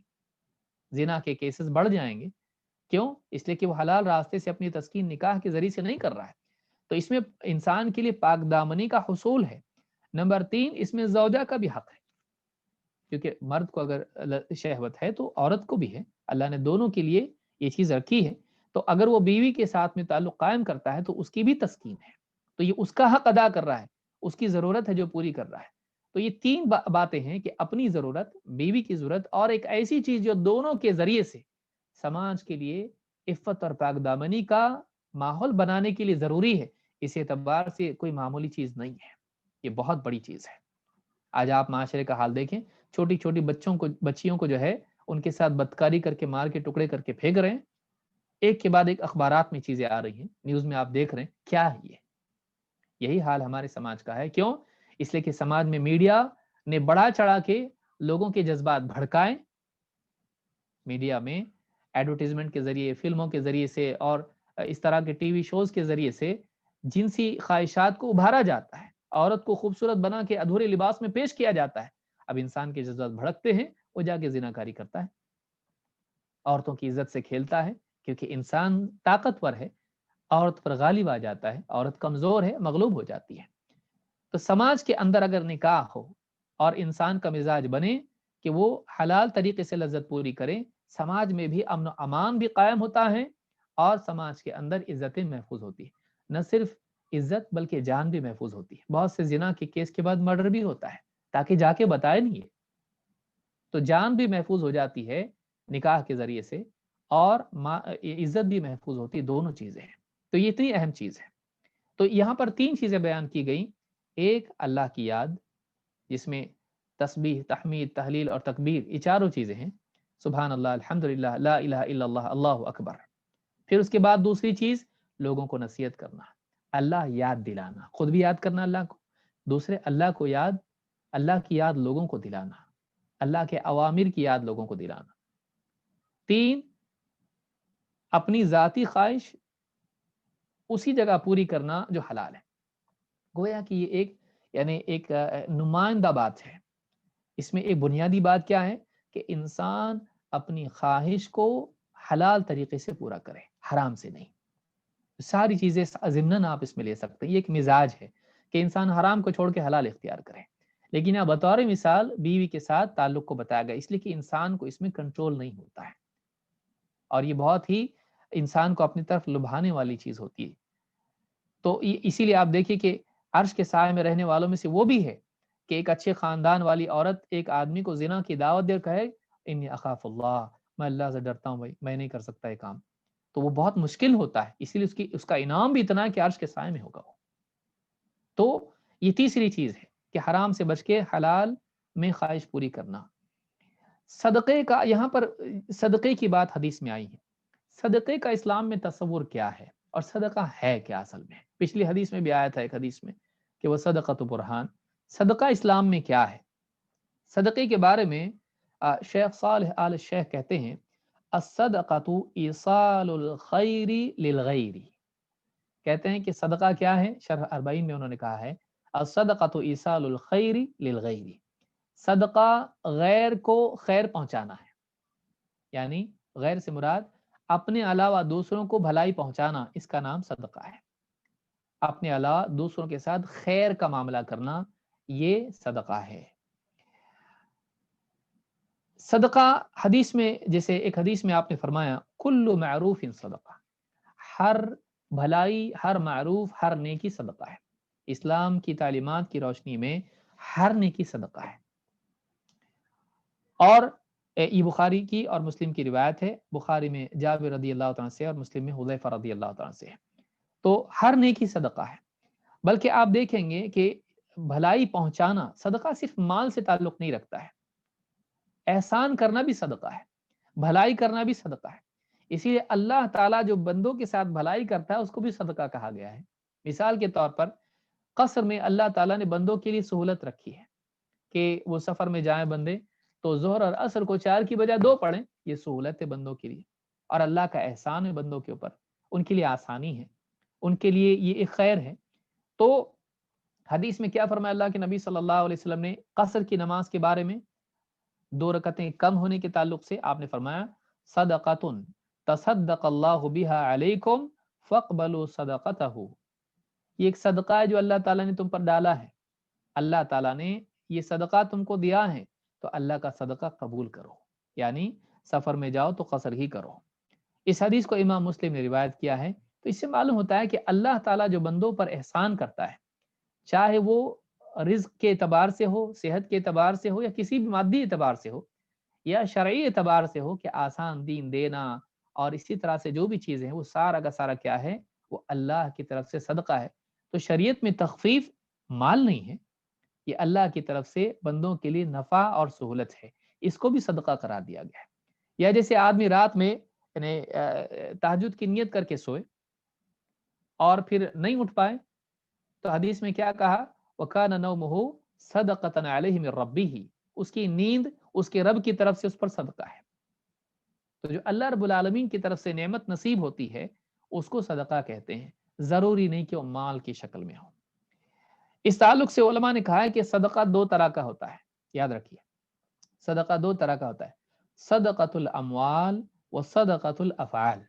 زنا کے کیسز بڑھ جائیں گے۔ کیوں؟ اس لیے کہ وہ حلال راستے سے اپنی تسکین نکاح کے ذریعے سے نہیں کر رہا ہے۔ تو اس میں انسان کے لیے پاک دامنی کا حصول ہے۔ نمبر 3 اس میں زوجہ کا بھی حق ہے، کیونکہ مرد کو اگر شہوت ہے تو عورت کو بھی ہے، اللہ نے دونوں کے لیے یہ چیز رکھی ہے۔ تو اگر وہ بیوی کے ساتھ میں تعلق قائم کرتا ہے تو اس کی بھی تسکین ہے، تو یہ اس کا حق ادا کر رہا ہے، اس کی ضرورت ہے جو پوری کر رہا ہے۔ تو یہ 3 باتیں ہیں کہ اپنی ضرورت، بیوی کی ضرورت، اور ایک ایسی چیز جو دونوں کے ذریعے سے سماج کے لیے عفت اور پاک دامنی کا ماحول بنانے کے لیے ضروری ہے، اس اعتبار سے کوئی معمولی چیز نہیں ہے، یہ بہت بڑی چیز ہے۔ آج آپ معاشرے کا حال دیکھیں، چھوٹی چھوٹی بچیوں کو جو ہے ان کے ساتھ بدکاری کر کے مار کے ٹکڑے کر کے پھینک رہے ہیں، ایک کے بعد ایک اخبارات میں چیزیں آ رہی ہیں، نیوز میں آپ دیکھ رہے ہیں، کیا ہے یہ؟ یہی حال ہمارے سماج کا ہے۔ کیوں؟ اس لیے کہ سماج میں میڈیا نے بڑا چڑھا کے لوگوں کے جذبات بھڑکائے، میڈیا میں ایڈورٹیزمنٹ کے ذریعے، فلموں کے ذریعے سے اور اس طرح کے ٹی وی شوز کے ذریعے سے جنسی خواہشات کو ابھارا جاتا ہے، عورت کو خوبصورت بنا کے ادھورے لباس میں پیش کیا جاتا ہے۔ اب انسان کے جذبات بھڑکتے ہیں، وہ جا کے زناکاری کرتا ہے، عورتوں کی عزت سے کھیلتا ہے، کیونکہ انسان طاقتور ہے، عورت پر غالب آ جاتا ہے، عورت کمزور ہے، مغلوب ہو جاتی ہے۔ تو سماج کے اندر اگر نکاح ہو اور انسان کا مزاج بنے کہ وہ حلال طریقے سے لذت پوری کرے، سماج میں بھی امن و امان بھی قائم ہوتا ہے اور سماج کے اندر عزتیں محفوظ ہوتی ہے۔ نہ صرف عزت بلکہ جان بھی محفوظ ہوتی ہے۔ بہت سے زنا کے کیس کے بعد مرڈر بھی ہوتا ہے تاکہ جا کے بتائے نہیں ہے، تو جان بھی محفوظ ہو جاتی ہے نکاح کے ذریعے سے اور عزت بھی محفوظ ہوتی ہے، دونوں چیزیں ہیں۔ تو یہ اتنی اہم چیز ہے۔ تو یہاں پر 3 چیزیں بیان کی گئیں، ایک اللہ کی یاد جس میں تسبیح، تحمید، تحلیل اور تکبیر، یہ چاروں چیزیں ہیں، سبحان اللہ، الحمدللہ، لا الہ الا اللہ، اللہ اکبر۔ پھر اس کے بعد دوسری چیز لوگوں کو نصیحت کرنا، اللہ یاد دلانا، خود بھی یاد کرنا اللہ کو، دوسرے اللہ کو یاد، اللہ کی یاد لوگوں کو دلانا، اللہ کے اوامر کی یاد لوگوں کو دلانا۔ 3، اپنی ذاتی خواہش اسی جگہ پوری کرنا جو حلال ہے۔ گویا کہ یہ ایک نمائندہ بات ہے۔ اس میں ایک بنیادی بات کیا ہے کہ انسان اپنی خواہش کو حلال طریقے سے پورا کرے، حرام سے نہیں۔ ساری چیزیں ضمناً آپ اس میں لے سکتے ہیں، یہ ایک مزاج ہے کہ انسان حرام کو چھوڑ کے حلال اختیار کرے، لیکن یہاں بطور مثال بیوی کے ساتھ تعلق کو بتایا گیا اس لیے کہ انسان کو اس میں کنٹرول نہیں ہوتا ہے، اور یہ بہت ہی انسان کو اپنی طرف لبھانے والی چیز ہوتی ہے۔ تو اسی لیے آپ دیکھیے کہ عرش کے سائے میں رہنے والوں میں سے وہ بھی ہے کہ ایک اچھے خاندان والی عورت ایک آدمی کو زنا کی دعوت دے کہے انی اخاف اللہ، میں اللہ سے ڈرتا ہوں، بھائی میں نہیں کر سکتا یہ کام، تو وہ بہت مشکل ہوتا ہے، اسی لیے اس کا انعام بھی اتنا ہے کہ عرش کے سائے میں ہوگا وہ۔ تو یہ تیسری چیز ہے کہ حرام سے بچ کے حلال میں خواہش پوری کرنا۔ صدقے کا یہاں پر صدقے کی بات حدیث میں آئی ہے، صدقے کا اسلام میں تصور کیا ہے اور صدقہ ہے کیا اصل میں؟ پچھلی حدیث میں بھی آیا تھا ایک حدیث میں کہ وہ صدقۃ برہان، صدقہ اسلام میں کیا ہے؟ صدقے کے بارے میں شیخ صالح آل شیخ کہتے ہیں الصدقۃ ایصال الخیر للغیر، کہتے ہیں کہ صدقہ کیا ہے؟ شرح اربعین میں انہوں نے کہا ہے الصدقۃ ایصال الخیر للغیر، صدقہ غیر کو خیر پہنچانا ہے، یعنی غیر سے مراد اپنے علاوہ دوسروں کو بھلائی پہنچانا، اس کا نام صدقہ ہے۔ اپنے علاوہ دوسروں کے ساتھ خیر کا معاملہ کرنا، یہ صدقہ ہے۔ صدقہ حدیث میں، جیسے ایک حدیث میں آپ نے فرمایا کل معروف صدقہ، ہر بھلائی، ہر معروف، ہر نیکی صدقہ ہے۔ اسلام کی تعلیمات کی روشنی میں ہر نیکی صدقہ ہے۔ اور یہ بخاری کی اور مسلم کی روایت ہے، بخاری میں جابر رضی اللہ تعالیٰ سے اور مسلم میں حذیفہ رضی اللہ تعالیٰ سے ہے۔ تو ہر نیکی صدقہ ہے، بلکہ آپ دیکھیں گے کہ بھلائی پہنچانا، صدقہ صرف مال سے تعلق نہیں رکھتا ہے، احسان کرنا بھی صدقہ ہے، بھلائی کرنا بھی صدقہ ہے۔ اسی لیے اللہ تعالیٰ جو بندوں کے ساتھ بھلائی کرتا ہے اس کو بھی صدقہ کہا گیا ہے۔ مثال کے طور پر قصر میں اللہ تعالیٰ نے بندوں کے لیے سہولت رکھی ہے کہ وہ سفر میں جائیں بندے تو ظہر اور عصر کو 4 کی بجائے 2 پڑھیں، یہ سہولت ہے بندوں کے لیے، اور اللہ کا احسان ہے بندوں کے اوپر، ان کے لیے آسانی ہے، ان کے لیے یہ ایک خیر ہے۔ تو حدیث میں کیا فرمایا اللہ کے نبی صلی اللہ علیہ وسلم نے قصر کی نماز کے بارے میں، 2 رکعتیں کم ہونے کے تعلق سے آپ نے فرمایا صدقۃ تصدق اللہ بہا علیکم فاقبلوا صدقتہ، یہ ایک صدقہ ہے جو اللہ تعالیٰ نے تم پر ڈالا ہے، اللہ تعالیٰ نے یہ صدقہ تم کو دیا ہے تو اللہ کا صدقہ قبول کرو، یعنی سفر میں جاؤ تو قصر ہی کرو۔ اس حدیث کو امام مسلم نے روایت کیا ہے۔ تو اس سے معلوم ہوتا ہے کہ اللہ تعالیٰ جو بندوں پر احسان کرتا ہے، چاہے وہ رزق کے اعتبار سے ہو، صحت کے اعتبار سے ہو، یا کسی بھی مادی اعتبار سے ہو یا شرعی اعتبار سے ہو، کہ آسان دین دینا اور اسی طرح سے جو بھی چیزیں ہیں وہ سارا کا سارا کیا ہے، وہ اللہ کی طرف سے صدقہ ہے۔ تو شریعت میں تخفیف مال نہیں ہے، یہ اللہ کی طرف سے بندوں کے لیے نفع اور سہولت ہے، اس کو بھی صدقہ قرار دیا گیا ہے۔ یا جیسے آدمی رات میں یعنی تہجد کی نیت کر کے سوئے اور پھر نہیں اٹھ پائے، تو حدیث میں کیا کہا، وَكَانَ نَوْمُهُ صَدَقَةً عَلَيْهِ مِن رَبِّهِ، اس کی نیند اس کے رب کی طرف سے اس پر صدقہ ہے۔ تو جو اللہ رب العالمین کی طرف سے نعمت نصیب ہوتی ہے اس کو صدقہ کہتے ہیں، ضروری نہیں کہ وہ مال کی شکل میں ہو۔ اس تعلق سے علماء نے کہا ہے کہ صدقہ دو طرح کا ہوتا ہے، یاد رکھیے صدقہ دو طرح کا ہوتا ہے، صدقۃ الاموال و صدقۃ الافعال۔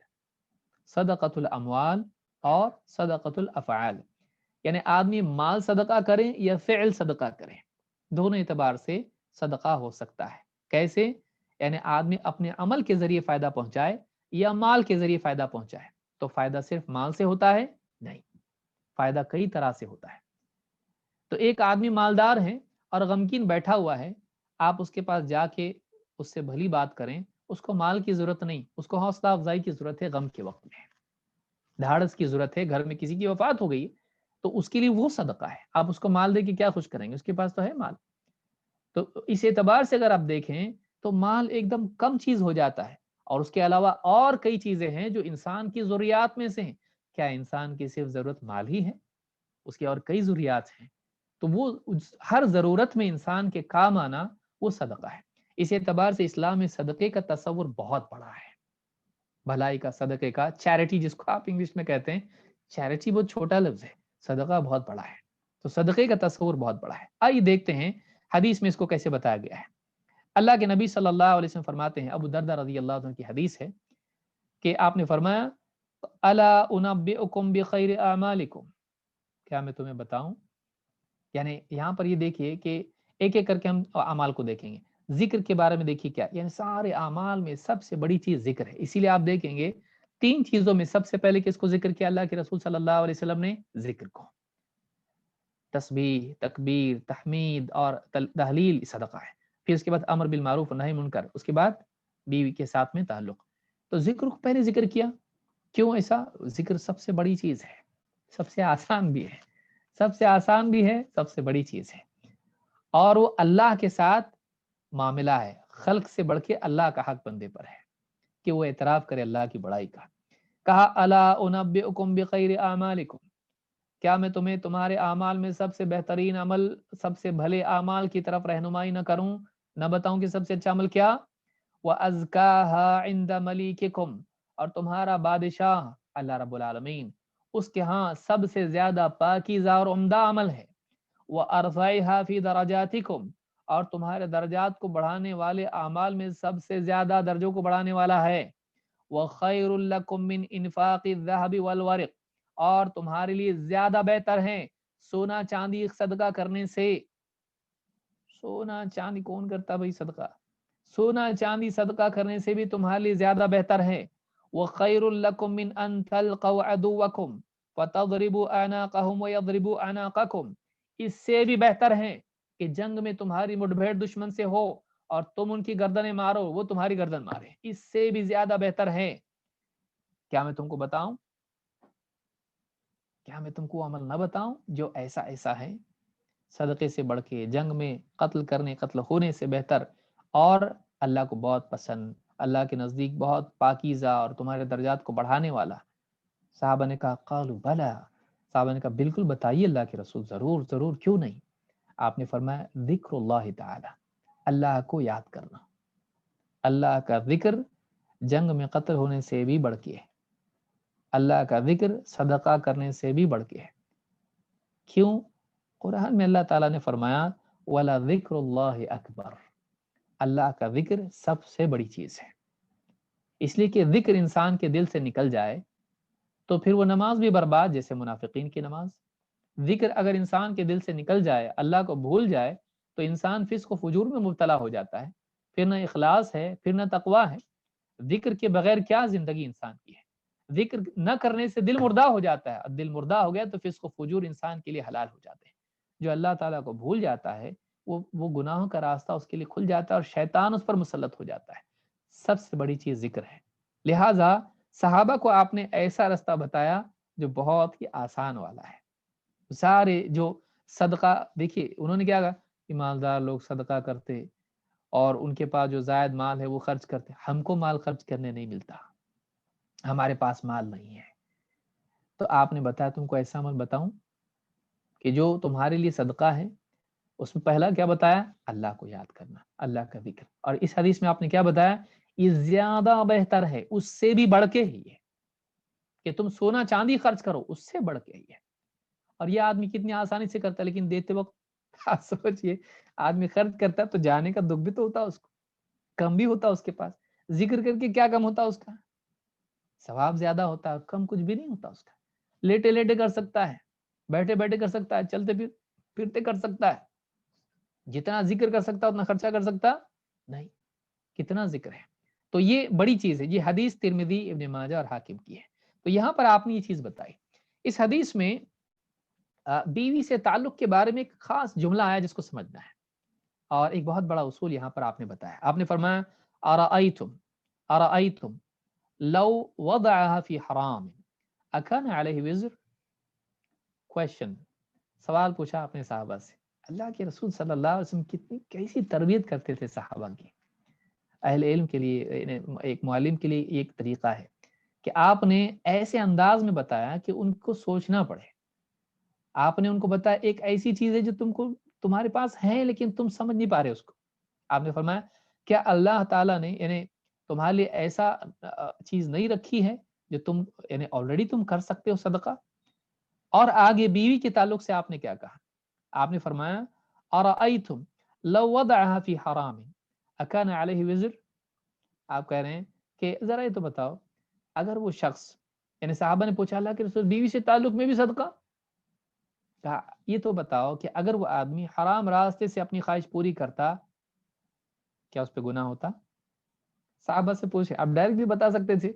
صدقۃ الاموال اور صدقۃ الافعال، یعنی آدمی مال صدقہ کرے یا فعل صدقہ کرے، دونوں اعتبار سے صدقہ ہو سکتا ہے۔ کیسے؟ یعنی آدمی اپنے عمل کے ذریعے فائدہ پہنچائے یا مال کے ذریعے فائدہ پہنچائے، تو فائدہ صرف مال سے ہوتا ہے؟ نہیں، فائدہ کئی طرح سے ہوتا ہے۔ تو ایک آدمی مالدار ہے اور غمگین بیٹھا ہوا ہے، آپ اس کے پاس جا کے اس سے بھلی بات کریں، اس کو مال کی ضرورت نہیں، اس کو حوصلہ افزائی کی ضرورت ہے، غم کے وقت میں دھاڑس کی ضرورت ہے، گھر میں کسی کی وفات ہو گئی تو اس کے لیے وہ صدقہ ہے۔ آپ اس کو مال دے کے کیا خوش کریں گے، اس کے پاس تو ہے مال۔ تو اس اعتبار سے اگر آپ دیکھیں تو مال ایک دم کم چیز ہو جاتا ہے، اور اس کے علاوہ اور کئی چیزیں ہیں جو انسان کی ضروریات میں سے ہیں۔ کیا انسان کی صرف ضرورت مال ہی ہے؟ اس کی اور کئی ضروریات ہیں، تو وہ ہر ضرورت میں انسان کے کام آنا وہ صدقہ ہے۔ اس اعتبار سے اسلام میں صدقے کا تصور بہت بڑا ہے، بھلائی کا، صدقے کا، چیریٹی جس کو آپ انگلش میں کہتے ہیں، چیریٹی بہت چھوٹا لفظ ہے، صدقہ بہت بڑا ہے۔ تو صدقے کا تصور بہت بڑا ہے۔ آئیے دیکھتے ہیں حدیث میں اس کو کیسے بتایا گیا ہے۔ اللہ کے نبی صلی اللہ علیہ وسلم فرماتے ہیں، ابو دردہ رضی اللہ عنہ کی حدیث ہے کہ آپ نے فرمایا، الا انبئکم بخیر اعمالکم، کیا میں تمہیں بتاؤں؟ یعنی یہاں پر یہ دیکھیے کہ ایک ایک کر کے ہم اعمال کو دیکھیں گے۔ ذکر کے بارے میں دیکھیے کیا، یعنی سارے اعمال میں سب سے بڑی چیز ذکر ہے۔ اسی لیے آپ دیکھیں گے تین چیزوں میں سب سے پہلے کس کو ذکر کیا اللہ کے رسول صلی اللہ علیہ وسلم نے؟ ذکر کو۔ تسبیح، تکبیر، تحمید اور تحلیل صدقہ ہے۔ پھر اس کے بعد امر بالمعروف نہی منکر، اس کے بعد بیوی کے ساتھ میں تعلق۔ تو ذکر کو پہلے ذکر کیا، کیوں ایسا؟ ذکر سب سے بڑی چیز ہے، سب سے آسان بھی ہے، سب سے آسان بھی ہے، سب سے بڑی چیز ہے، اور وہ اللہ کے ساتھ معاملہ ہے، خلق سے بڑھ کے اللہ کا حق بندے پر ہے کہ وہ اعتراف کرے اللہ کی بڑائی کا۔ کہا الا انبئکم بخیر اعمالکم، کیا میں تمہیں تمہارے اعمال میں سب سے بہترین عمل، سب سے بھلے اعمال کی طرف رہنمائی نہ کروں، نہ بتاؤں کہ سب سے اچھا عمل کیا؟ وَأَزْكَاهَا عِنْدَ مَلِيكِكُمْ، اور تمہارا بادشاہ اللہ رب العالمین اس کے ہاں سب سے زیادہ پاکیزہ اور عمدہ عمل ہے۔ وَأَرْفَعِهَا فِي دَرَجَاتِكُمْ، اور تمہارے درجات کو بڑھانے والے اعمال میں سب سے زیادہ درجوں کو بڑھانے والا ہے۔ وَخَيْرٌ لَكُمْ مِنْ إِنفَاقِ الذَّهَبِ وَالْوَرِقِ، اور تمہارے لیے زیادہ بہتر ہیں سونا چاندی صدقہ کرنے سے۔ سونا چاندی کون کرتا بھائی صدقہ؟ سونا چاندی صدقہ کرنے سے بھی تمہارے لیے زیادہ بہتر ہے۔ وَخَيْرٌ لَكُمْ مِنْ أَنْ تَلْقَوْا عَدُوَّكُمْ فَتَضْرِبُوا أَعْنَاقَهُمْ وَيَضْرِبُوا أَعْنَاقَكُمْ، اس سے بھی بہتر ہے کہ جنگ میں تمہاری مٹبھیڑ دشمن سے ہو اور تم ان کی گردنیں مارو، وہ تمہاری گردن مارے، اس سے بھی زیادہ بہتر ہے۔ کیا میں تم کو بتاؤں، کیا میں تم کو عمل نہ بتاؤں جو ایسا ایسا ہے؟ صدقے سے بڑھ کے، جنگ میں قتل کرنے، قتل ہونے سے بہتر، اور اللہ کو بہت پسند، اللہ کے نزدیک بہت پاکیزہ اور تمہارے درجات کو بڑھانے والا۔ صحابہ نے کہا قالوا بلا، صحابہ نے کہا بالکل بتائیے اللہ کے رسول، ضرور ضرور، کیوں نہیں۔ آپ نے فرمایا ذکر اللہ تعالی، اللہ کو یاد کرنا۔ اللہ کا ذکر جنگ میں قتل ہونے سے بھی بڑھ کے ہے، اللہ کا ذکر صدقہ کرنے سے بھی بڑھ کے ہے۔ کیوں؟ قرآن میں اللہ تعالیٰ نے فرمایا وَلَذِكْرُ اللَّهِ أَكْبَرُ، اللہ کا ذکر سب سے بڑی چیز ہے۔ اس لیے کہ ذکر انسان کے دل سے نکل جائے تو پھر وہ نماز بھی برباد، جیسے منافقین کی نماز۔ ذکر اگر انسان کے دل سے نکل جائے، اللہ کو بھول جائے، تو انسان فسق و فجور میں مبتلا ہو جاتا ہے، پھر نہ اخلاص ہے، پھر نہ تقویٰ ہے۔ ذکر کے بغیر کیا زندگی انسان کی ہے؟ ذکر نہ کرنے سے دل مردہ ہو جاتا ہے، اور دل مردہ ہو گیا تو فسق و فجور انسان کے لیے حلال ہو جاتے ہیں۔ جو اللہ تعالیٰ کو بھول جاتا ہے وہ گناہوں کا راستہ اس کے لیے کھل جاتا ہے اور شیطان اس پر مسلط ہو جاتا ہے۔ سب سے بڑی چیز ذکر ہے، لہٰذا صحابہ کو آپ نے ایسا رستہ بتایا جو بہت ہی آسان والا ہے۔ سارے جو صدقہ، دیکھیے انہوں نے کیا کہا، ایماندار لوگ صدقہ کرتے اور ان کے پاس جو زائد مال ہے وہ خرچ کرتے، ہم کو مال خرچ کرنے نہیں ملتا، ہمارے پاس مال نہیں ہے۔ تو آپ نے بتایا تم کو ایسا عمل بتاؤں کہ جو تمہارے لیے صدقہ ہے، اس میں پہلا کیا بتایا، اللہ کو یاد کرنا، اللہ کا ذکر۔ اور اس حدیث میں آپ نے کیا بتایا، یہ زیادہ بہتر ہے، اس سے بھی بڑھ کے ہی ہے کہ تم سونا چاندی خرچ کرو، اس سے بڑھ کے ہی ہے۔ اور یہ آدمی کتنی آسانی سے کرتا ہے، لیکن دیتے وقت آپ سوچئے آدمی خرچ کرتا ہے تو جانے کا دکھ بھی تو ہوتا ہے اس کو، کم بھی ہوتا ہے اس کے پاس، ذکر کر کے کیا کم ہوتا ہے اس کا، ثواب زیادہ ہوتا ہے، کم کچھ بھی نہیں ہوتا اس کا۔ لیٹے لیٹے کر سکتا ہے، بیٹھے بیٹھے کر سکتا ہے، چلتے پھرتے کر سکتا ہے، جتنا ذکر کر سکتا اتنا خرچہ کر سکتا نہیں، کتنا ذکر ہے۔ تو یہ بڑی چیز ہے، یہ حدیث ترمذی، ابن ماجہ اور حاکم کی ہے۔ تو یہاں پر آپ نے یہ چیز بتائی۔ اس حدیث میں بیوی سے تعلق کے بارے میں ایک خاص جملہ آیا جس کو سمجھنا ہے، اور ایک بہت بڑا اصول یہاں پر آپ نے بتایا۔ آپ نے فرمایا ارأیتم لو وضعها فی حرام اکان علیہ وزر۔ کویشچن، سوال پوچھا اپنے صحابہ سے، اللہ کے رسول صلی اللہ علیہ وسلم کتنی کیسی تربیت کرتے تھے صحابہ کی۔ اہل علم کے لیے، ایک معلم کے لیے ایک طریقہ ہے کہ آپ نے ایسے انداز میں بتایا کہ ان کو سوچنا پڑے۔ آپ نے ان کو بتایا ایک ایسی چیز ہے جو تمہارے پاس ہے لیکن تم سمجھ نہیں پا رہے اس کو۔ آپ نے فرمایا کیا اللہ تعالیٰ نے یعنی تمہارے لیے ایسا چیز نہیں رکھی ہے جو تم یعنی آلریڈی تم کر سکتے ہو صدقہ؟ اور آگے بیوی کے تعلق سے آپ نے کیا کہا؟ آپ نے فرمایا ارأیتم لو وضعها فی حرام اکان علیہ وزر۔ آپ کہہ رہے ہیں کہ ذرا یہ تو بتاؤ، اگر وہ شخص، یعنی صحابہ نے پوچھا اللہ کے رسول بیوی سے تعلق میں بھی صدقہ، کہا یہ تو بتاؤ کہ اگر وہ آدمی حرام راستے سے اپنی خواہش پوری کرتا کیا اس پہ گناہ ہوتا؟ صحابہ سے پوچھے، آپ ڈائریکٹ بھی بتا سکتے تھے،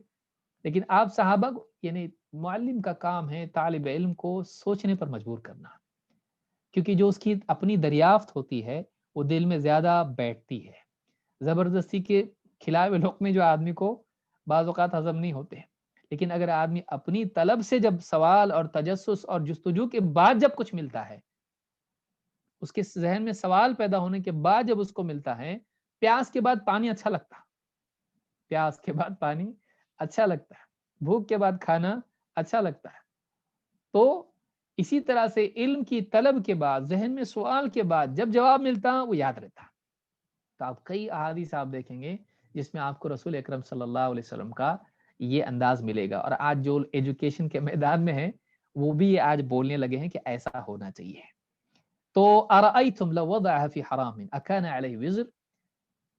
لیکن آپ صحابہ کو، یعنی معلم کا کام ہے طالب علم کو سوچنے پر مجبور کرنا، کیونکہ جو اس کی اپنی دریافت ہوتی ہے وہ دل میں زیادہ بیٹھتی ہے۔ زبردستی کے کھلائے ہوئے لقمے جو آدمی کو بعض اوقات ہضم نہیں ہوتے ہیں، لیکن اگر آدمی اپنی طلب سے جب سوال اور تجسس اور جستجو کے بعد جب کچھ ملتا ہے، اس کے ذہن میں سوال پیدا ہونے کے بعد جب اس کو ملتا ہے، پیاس کے بعد پانی اچھا لگتا، پیاس کے بعد پانی اچھا لگتا ہے، بھوک کے بعد کھانا اچھا لگتا ہے۔ تو اسی طرح سے علم کی طلب کے بعد، ذہن میں سوال کے بعد جب جواب ملتا وہ یاد رہتا۔ تو آپ کئی احادیث آپ دیکھیں گے جس میں آپ کو رسول اکرم صلی اللہ علیہ وسلم کا یہ انداز ملے گا، اور آج جو ایجوکیشن کے میدان میں ہے وہ بھی آج بولنے لگے ہیں کہ ایسا ہونا چاہیے۔ تو ارأیتم لو وضعها فی حرام اکان علیہ وزر،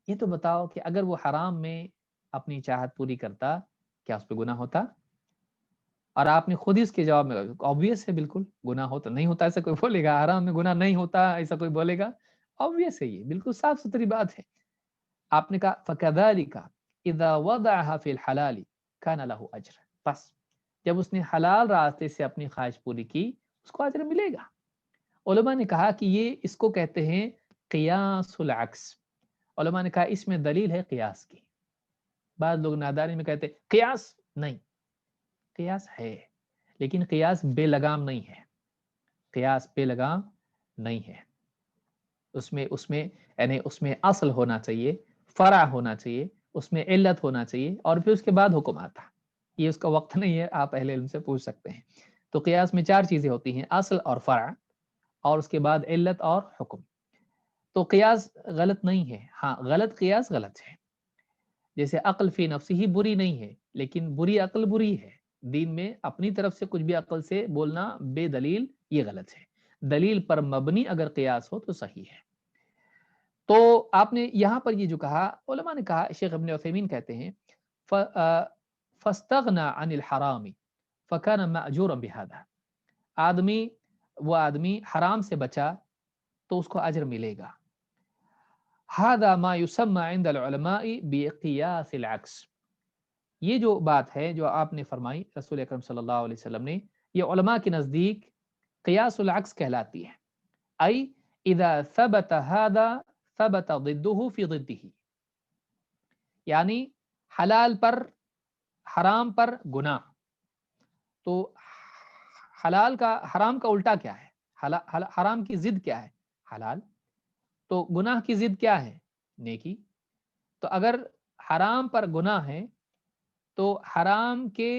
یہ تو بتاؤ کہ اگر وہ حرام میں اپنی چاہت پوری کرتا کیا اس پہ گناہ ہوتا؟ اور آپ نے خود ہی اس کے جواب میں obvious ہے، بالکل گناہ ہوتا، نہیں ہوتا ایسا کوئی بولے گا؟ حرام میں گناہ نہیں ہوتا ایسا کوئی بولے گا؟ obvious ہے، یہ بالکل صاف ستھری بات ہے۔ آپ نے کہا فَكَذَلِكَ إِذَا وَضَعَهَا فِي الْحَلَالِ كَانَ لَهُ أَجْرٌ، بس جب اس نے حلال راستے سے اپنی خواہش پوری کی اس کو اجر ملے گا۔ علماء نے کہا کہ یہ اس کو کہتے ہیں قیاس العکس۔ علماء نے کہا اس میں دلیل ہے قیاس کی۔ بعض لوگ نادانی میں کہتے قیاس نہیں، قیاس ہے لیکن قیاس بے لگام نہیں ہے، قیاس بے لگام نہیں ہے، اس میں یعنی اس میں اصل ہونا چاہیے، فرع ہونا چاہیے، اس میں علت ہونا چاہیے، اور پھر اس کے بعد حکم آتا۔ یہ اس کا وقت نہیں ہے، آپ اہل علم سے پوچھ سکتے ہیں۔ تو قیاس میں 4 چیزیں ہوتی ہیں، اصل اور فرع، اور اس کے بعد علت اور حکم۔ تو قیاس غلط نہیں ہے، ہاں غلط قیاس غلط ہے۔ جیسے عقل فی نفسی ہی بری نہیں ہے، لیکن بری عقل بری ہے۔ دین میں اپنی طرف سے کچھ بھی عقل سے بولنا بے دلیل یہ غلط ہے، دلیل پر مبنی اگر قیاس ہو تو صحیح ہے۔ تو آپ نے یہاں پر یہ جو کہا، علماء نے کہا، شیخ ابن عثیمین کہتے ہیں فَاسْتَغْنَى عَنِ الْحَرَامِ فَكَانَ مَأْجُورًا بِهَذَا، وہ آدمی حرام سے بچا تو اس کو اجر ملے گا۔ هذا ما يسمى عند العلماء بقياس العكس، یہ جو بات ہے جو آپ نے فرمائی رسول اکرم صلی اللہ علیہ وسلم نے، یہ علماء کے نزدیک قیاس العکس کہلاتی ہے۔ ای اذا ثبت هذا ثبت ضده في ضده، یعنی حلال پر حرام پر گناہ، تو حرام کا الٹا کیا ہے؟ حرام کی ضد کیا ہے؟ حلال. تو گناہ کی ضد کیا ہے؟ نیکی. تو اگر حرام پر گناہ ہے تو حرام کے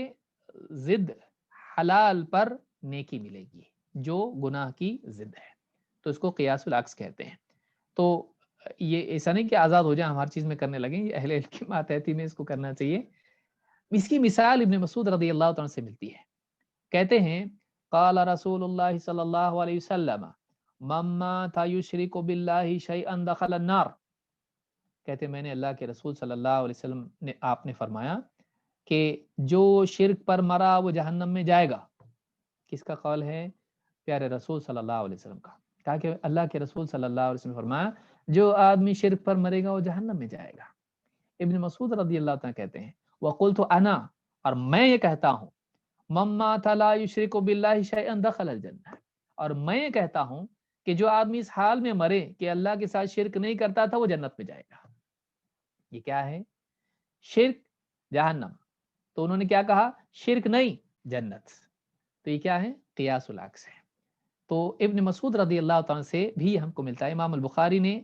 ضد حلال پر نیکی ملے گی جو گناہ کی ضد ہے. تو اس کو قیاس العکس کہتے ہیں. تو یہ ایسا نہیں کہ آزاد ہو جائیں ہم ہر چیز میں کرنے لگیں، یہ اہل علم کی ماتحتی میں اس کو کرنا چاہیے. اس کی مثال ابن مسعود رضی اللہ عنہ سے ملتی ہے. کہتے ہیں قال رسول اللہ صلی اللہ علیہ وسلم من مات یشرک باللہ شیئا دخل النار. کہتے ہیں میں نے اللہ کے رسول صلی اللہ علیہ وسلم نے آپ نے فرمایا کہ جو شرک پر مرا وہ جہنم میں جائے گا. کس کا قول ہے؟ پیارے رسول صلی اللہ علیہ وسلم کا. کہا کہ اللہ کے رسول صلی اللہ علیہ وسلم نے فرمایا جو آدمی شرک پر مرے گا وہ جہنم میں جائے گا. ابن مسعود رضی اللہ عنہ کہتے ہیں وقلت انا، اور میں یہ کہتا ہوں من مات لا یشرک باللہ شیئا دخل الجنہ، اور میں یہ کہتا ہوں کہ جو آدمی اس حال میں مرے کہ اللہ کے ساتھ شرک نہیں کرتا تھا وہ جنت میں جائے گا. یہ کیا ہے؟ شرک جہنم. تو انہوں نے کیا کہا؟ شرک نہیں جنت. تو یہ کیا ہے؟ قیاس العکس ہے. تو ابن مسعود رضی اللہ عنہ سے بھی ہم کو ملتا ہے. امام البخاری نے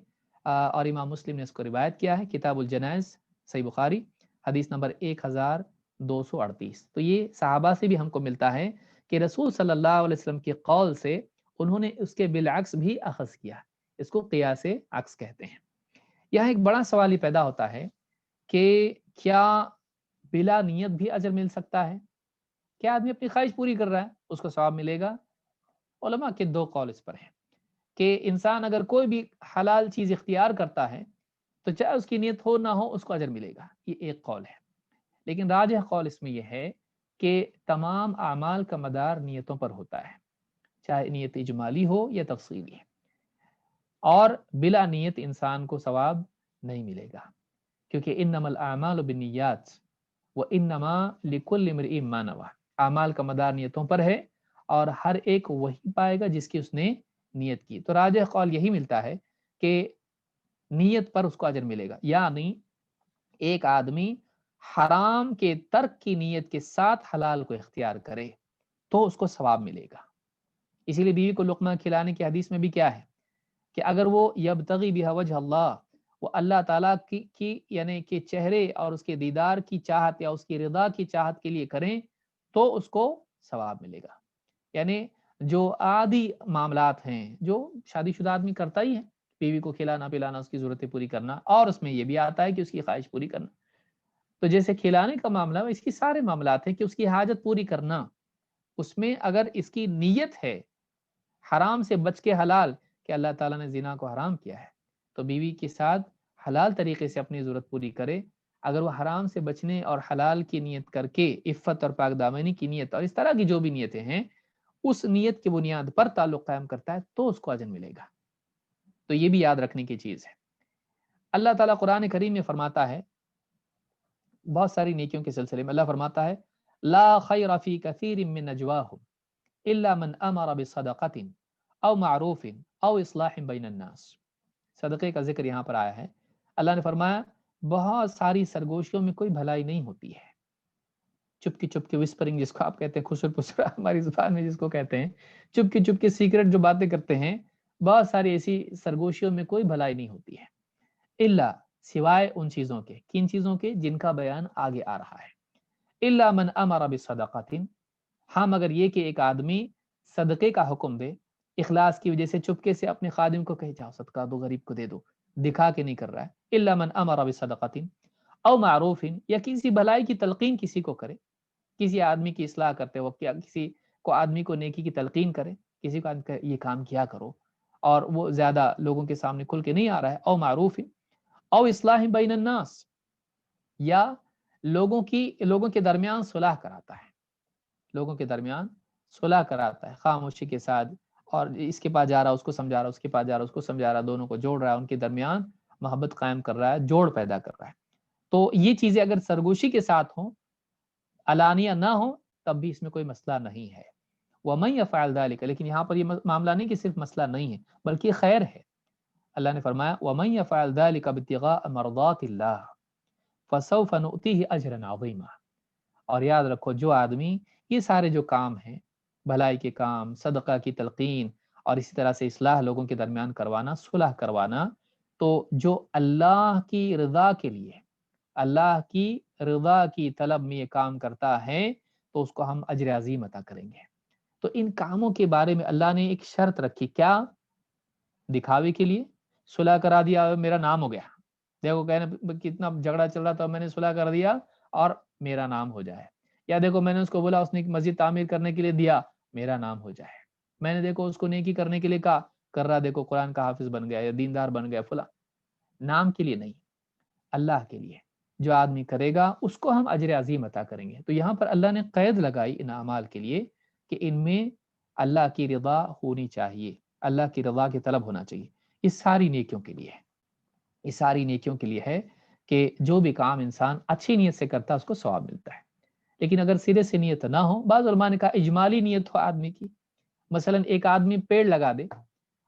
اور امام مسلم نے اس کو روایت کیا ہے، کتاب الجنائز صحیح بخاری حدیث نمبر 1238. تو یہ صحابہ سے بھی ہم کو ملتا ہے کہ رسول صلی اللہ علیہ وسلم کے قول سے انہوں نے اس کے بالعکس بھی اخذ کیا. اس کو قیاس عکس کہتے ہیں. یہاں ایک بڑا سوال یہ پیدا ہوتا ہے کہ کیا بلا نیت بھی اجر مل سکتا ہے؟ کیا آدمی اپنی خواہش پوری کر رہا ہے اس کو ثواب ملے گا؟ علماء کے دو قول اس پر ہیں کہ انسان اگر کوئی بھی حلال چیز اختیار کرتا ہے تو چاہے اس کی نیت ہو نہ ہو اس کو اجر ملے گا. یہ ایک قول ہے. لیکن راجح قول اس میں یہ ہے کہ تمام اعمال کا مدار نیتوں پر ہوتا ہے، چاہے نیت اجمالی ہو یا تفصیلی، اور بلا نیت انسان کو ثواب نہیں ملے گا. کیونکہ انما الاعمال بالنیات وانما لکل امرئ ما نوى، اعمال کا مدار نیتوں پر ہے اور ہر ایک وہی پائے گا جس کی اس نے نیت کی. تو راجح قول یہی ملتا ہے کہ نیت پر اس کو اجر ملے گا. یعنی ایک آدمی حرام کے ترک کی نیت کے ساتھ حلال کو اختیار کرے تو اس کو ثواب ملے گا. اسی لیے بیوی کو لقمہ کھلانے کی حدیث میں بھی کیا ہے کہ اگر وہ یبتغی بہا وجہ اللہ، وہ اللہ تعالیٰ کی یعنی کہ چہرے اور اس کے دیدار کی چاہت یا اس کی رضا کی چاہت کے لیے کریں تو اس کو ثواب ملے گا. یعنی جو عادی معاملات ہیں جو شادی شدہ آدمی کرتا ہی ہے، بیوی کو کھلانا پلانا، اس کی ضرورتیں پوری کرنا، اور اس میں یہ بھی آتا ہے کہ اس کی خواہش پوری کرنا. تو جیسے کھلانے کا معاملہ اس کی سارے معاملات ہیں کہ اس کی حاجت پوری کرنا، اس میں اگر اس کی نیت ہے حرام سے بچ کے حلال، کہ اللہ تعالیٰ نے زنا کو حرام کیا ہے تو بیوی کے ساتھ حلال طریقے سے اپنی ضرورت پوری کرے. اگر وہ حرام سے بچنے اور حلال کی نیت کر کے عفت اور پاک دامنی کی نیت اور اس طرح کی جو بھی نیتیں ہیں اس نیت کی بنیاد پر تعلق قائم کرتا ہے تو اس کو اجر ملے گا. تو یہ بھی یاد رکھنے کی چیز ہے. اللہ تعالیٰ قرآن کریم میں فرماتا ہے بہت ساری نیکیوں کے سلسلے میں، اللہ فرماتا ہے لا خیر فی کثیر من نجواہم الا من امر بصدقۃ او معروف او اصلاح بین الناس. صدقے کا ذکر یہاں پر آیا ہے. اللہ نے فرمایا بہت ساری سرگوشیوں میں کوئی بھلائی نہیں ہوتی ہے. چپ کے وسپرنگ جس کو آپ کہتے ہیں، خسر پسر ہماری زبان میں جس کو کہتے ہیں، چپ کے سیکرٹ جو باتیں کرتے ہیں، بہت ساری ایسی سرگوشیوں میں کوئی بھلائی نہیں ہوتی ہے. الا سوائے ان چیزوں کے، کن چیزوں کے؟ جن کا بیان آگے آ رہا ہے. الا من امر بصدقۃ، ہاں مگر یہ کہ ایک آدمی صدقے کا حکم دے، اخلاص کی وجہ سے چپکے سے اپنے خادم کو کہے جاؤ صدقہ دو، غریب کو دے دو، دکھا کے نہیں کر رہا ہے. الا من امر بصدقۃ او معروف، یا کسی بھلائی کی تلقین کسی کو کرے، کسی آدمی کی اصلاح کرتے وقت یا کسی کو آدمی کو نیکی کی تلقین کرے، کسی کو یہ کام کیا کرو اور وہ زیادہ لوگوں کے سامنے کھل کے نہیں آ رہا ہے. او معروف او اصلاح بین الناس، یا لوگوں کے درمیان صلح کراتا ہے، لوگوں کے درمیان صلح کراتا ہے خاموشی کے ساتھ، اور اس کے پاس جا رہا اس کو سمجھا رہا، اس کے پاس جا رہا اس کو سمجھا رہا، دونوں کو جوڑ رہا ہے، ان کے درمیان محبت قائم کر رہا ہے، جوڑ پیدا کر رہا ہے. تو یہ چیزیں اگر سرگوشی کے ساتھ ہوں، علانیہ نہ ہوں، تب بھی اس میں کوئی مسئلہ نہیں ہے. وَمَن يَفْعَلْ ذَلِكَ، لیکن یہاں پر یہ معاملہ نہیں کہ صرف مسئلہ نہیں ہے بلکہ خیر ہے. اللہ نے فرمایا وَمَن يَفْعَلْ ذَلِكَ ابْتِغَاءَ مَرْضَاتِ اللَّهِ فَسَوْفَ نُؤْتِيهِ أَجْرًا عَظِيمًا. اور یاد رکھو جو آدمی یہ سارے جو کام ہیں، بھلائی کے کام، صدقہ کی تلقین اور اسی طرح سے اصلاح لوگوں کے درمیان کروانا، صلح کروانا، تو جو اللہ کی رضا کے لیے، اللہ کی رضا کی طلب میں یہ کام کرتا ہے تو اس کو ہم اجر عظیم عطا کریں گے۔ تو ان کاموں کے بارے میں اللہ نے ایک شرط رکھی، کیا؟ دکھاوے کے لیے صلح کرا دیا، میرا نام ہو گیا، دیکھو کہنے کتنا جھگڑا چل رہا تھا میں نے صلح کر دیا اور میرا نام ہو جائے، یا دیکھو میں نے اس کو بولا اس نے ایک مسجد تعمیر کرنے کے لیے دیا، میرا نام ہو جائے، میں نے دیکھو اس کو نیکی کرنے کے لیے کہا، کر رہا، دیکھو قرآن کا حافظ بن گیا یا دیندار بن گیا فلاں۔ نام کے لیے نہیں، اللہ کے لیے جو آدمی کرے گا اس کو ہم اجر عظیم عطا کریں گے۔ تو یہاں پر اللہ نے قید لگائی ان اعمال کے لیے کہ ان میں اللہ کی رضا ہونی چاہیے، اللہ کی رضا کی طلب ہونا چاہیے۔ اس ساری نیکیوں کے لیے ہے، اس ساری نیکیوں کے لیے ہے کہ جو بھی کام انسان اچھی نیت سے کرتا ہے اس کو ثواب ملتا ہے۔ لیکن اگر سرے سے نیت نہ ہو، بعض علماء نے کہا اجمالی نیت ہو آدمی کی، مثلا ایک آدمی پیڑ لگا دے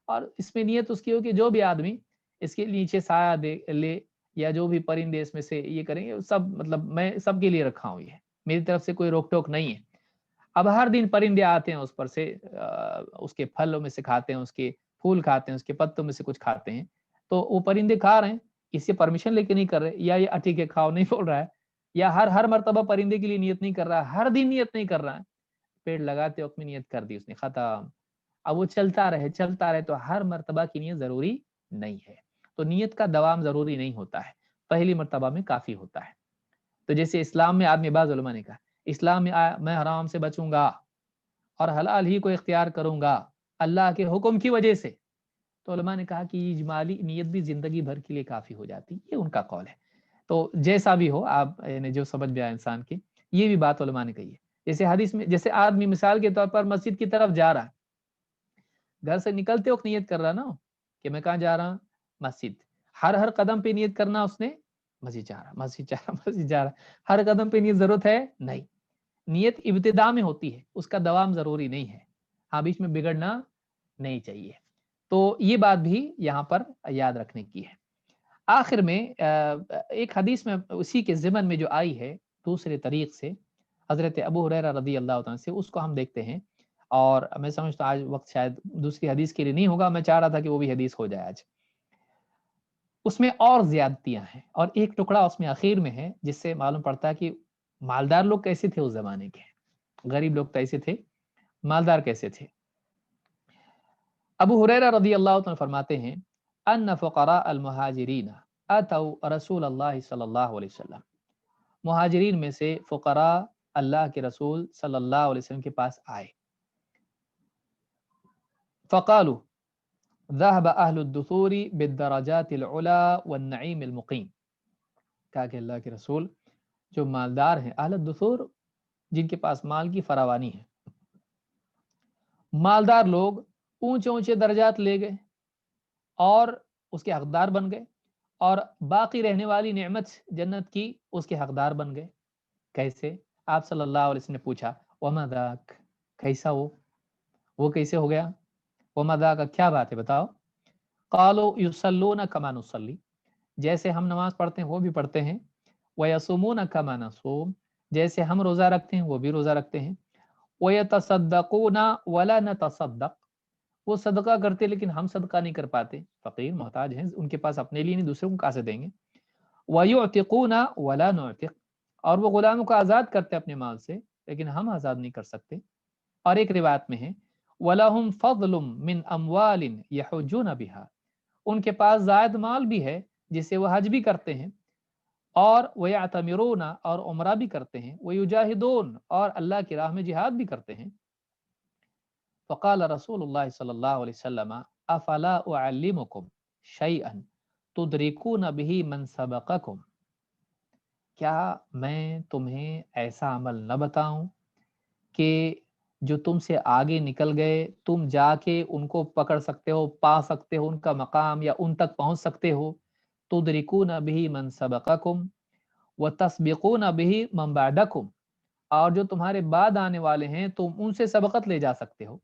اور اس میں نیت اس کی ہو کہ جو بھی آدمی اس کے نیچے سایہ دے لے، یا جو بھی پرندے اس میں سے یہ کریں گے سب، مطلب میں سب کے لیے رکھا ہوں، یہ میری طرف سے کوئی روک ٹوک نہیں ہے۔ اب ہر دن پرندے آتے ہیں اس پر سے اس کے پھلوں میں سے کھاتے ہیں، اس کے پھول کھاتے ہیں، اس کے پتوں میں سے کچھ کھاتے ہیں، تو وہ پرندے کھا رہے ہیں، اس سے پرمیشن لے کے نہیں کر رہے، یا یہ ٹھیک ہے کھاؤ نہیں بول رہا ہے، یا ہر مرتبہ پرندے کے لیے نیت نہیں کر رہا ہے، ہر دن نیت نہیں کر رہا ہے، پیڑ لگاتے وقت میں نیت کر دی اس نے، ختم۔ اب وہ چلتا رہے تو ہر مرتبہ کی نیت ضروری نہیں ہے، تو نیت کا دوام ضروری نہیں ہوتا ہے، پہلی مرتبہ میں کافی ہوتا ہے۔ تو جیسے اسلام میں آدمی، بعض علماء نے کہا اسلام میں میں حرام سے بچوں گا اور حلال ہی کو اختیار کروں گا اللہ کے حکم کی وجہ سے، تو علماء نے کہا کہ اجمالی نیت بھی زندگی بھر کے لیے کافی ہو جاتی، یہ ان کا قول ہے۔ تو جیسا بھی ہو آپ یعنی جو سمجھ میں آئے انسان کی، یہ بھی بات علماء نے کہی ہے۔ جیسے حدیث میں، جیسے آدمی مثال کے طور پر مسجد کی طرف جا رہا ہے، گھر سے نکلتے وقت نیت کر رہا نا کہ میں کہاں جا رہا ہوں، مسجد، ہر قدم پہ نیت کرنا اس نے مسجد جا رہا، مسجد جا رہا، مسجد جا رہا، ہر قدم پہ نیت ضرورت ہے نہیں، نیت ابتدا میں ہوتی ہے، اس کا دوام ضروری نہیں ہے، ہاں بیچ میں بگڑنا نہیں چاہیے۔ تو یہ بات بھی یہاں پر یاد رکھنے کی ہے۔ آخر میں ایک حدیث میں اسی کے ضمن میں جو آئی ہے دوسرے طریق سے، حضرت ابو ہریرہ رضی اللہ عنہ سے، اس کو ہم دیکھتے ہیں، اور میں سمجھتا ہوں آج وقت شاید دوسری حدیث کے لیے نہیں ہوگا، میں چاہ رہا تھا کہ وہ بھی حدیث ہو جائے آج۔ اس میں اور زیادتیاں ہیں، اور ایک ٹکڑا اس میں اخیر میں ہے جس سے معلوم پڑتا ہے کہ مالدار لوگ کیسے تھے اس زمانے کے، غریب لوگ کیسے تھے، مالدار کیسے تھے۔ ابو ہریرہ رضی اللہ عنہ فرماتے ہیں ان فقراء المہاجرین اتوا رسول اللہ صلی اللہ علیہ وسلم، مہاجرین میں سے فقراء اللہ کے رسول صلی اللہ علیہ وسلم کے پاس آئے، فقالوا ذهب اهل الدثور بالدرجات العلا والنعیم المقیم، کہا کہ اللہ کے رسول جو مالدار ہیں، اہل الدثور جن کے پاس مال کی فراوانی ہے، مالدار لوگ اونچے اونچے درجات لے گئے اور اس کے حقدار بن گئے، اور باقی رہنے والی نعمت جنت کی اس کے حقدار بن گئے۔ کیسے؟ آپ صلی اللہ علیہ وسلم نے پوچھا وما ذاک، کیسا وہ کیسے ہو گیا؟ وما ذاک، کیا بات ہے بتاؤ؟ قالوا یصلون کما نصلی، جیسے ہم نماز پڑھتے ہیں وہ بھی پڑھتے ہیں، ویصومون کما نصوم، جیسے ہم روزہ رکھتے ہیں وہ بھی روزہ رکھتے ہیں، ویتصدقون ولا نتصدق، وہ صدقہ کرتے لیکن ہم صدقہ نہیں کر پاتے، فقیر محتاج ہیں، ان کے پاس اپنے لیے نہیں دوسروں کو کہاں سے دیں گے، وَيُعْتِقُونَ وَلَا نُعْتِقْ، اور وہ غلاموں کو آزاد کرتے اپنے مال سے لیکن ہم آزاد نہیں کر سکتے۔ اور ایک روایت میں ہے وَلَهُمْ فَضْلٌ مِّنْ أَمْوَالٍ يَحُجُّونَ بِهَا، ان کے پاس زائد مال بھی ہے جس سے وہ حج بھی کرتے ہیں، اور وَيَعْتَمِرُونَ اور عمرہ بھی کرتے ہیں، وَيُجَاهِدُونَ اور اللہ کی راہ میں جہاد بھی کرتے ہیں۔ فقال رسول اللہ صلی اللہ علیہ وسلم افلا اعلمکم شیئا تدرکون به من سبقکم، کیا میں تمہیں ایسا عمل نہ بتاؤں کہ جو تم سے آگے نکل گئے تم جا کے ان کو پکڑ سکتے ہو، پا سکتے ہو ان کا مقام، یا ان تک پہنچ سکتے ہو، تدرکون به من سبقکم وتسبقون به من بعدکم، اور جو تمہارے بعد آنے والے ہیں تم ان سے سبقت لے جا سکتے ہو،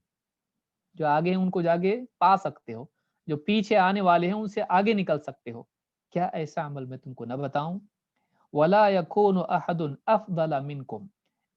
جو آگے ہیں ان کو جاگے پا سکتے ہو، جو پیچھے آنے والے ہیں ان سے آگے نکل سکتے ہو، کیا ایسا عمل میں تم کو نہ بتاؤں؟ وَلَا يَكُونُ أَحَدٌ أَفْضَلَ مِنْكُمْ،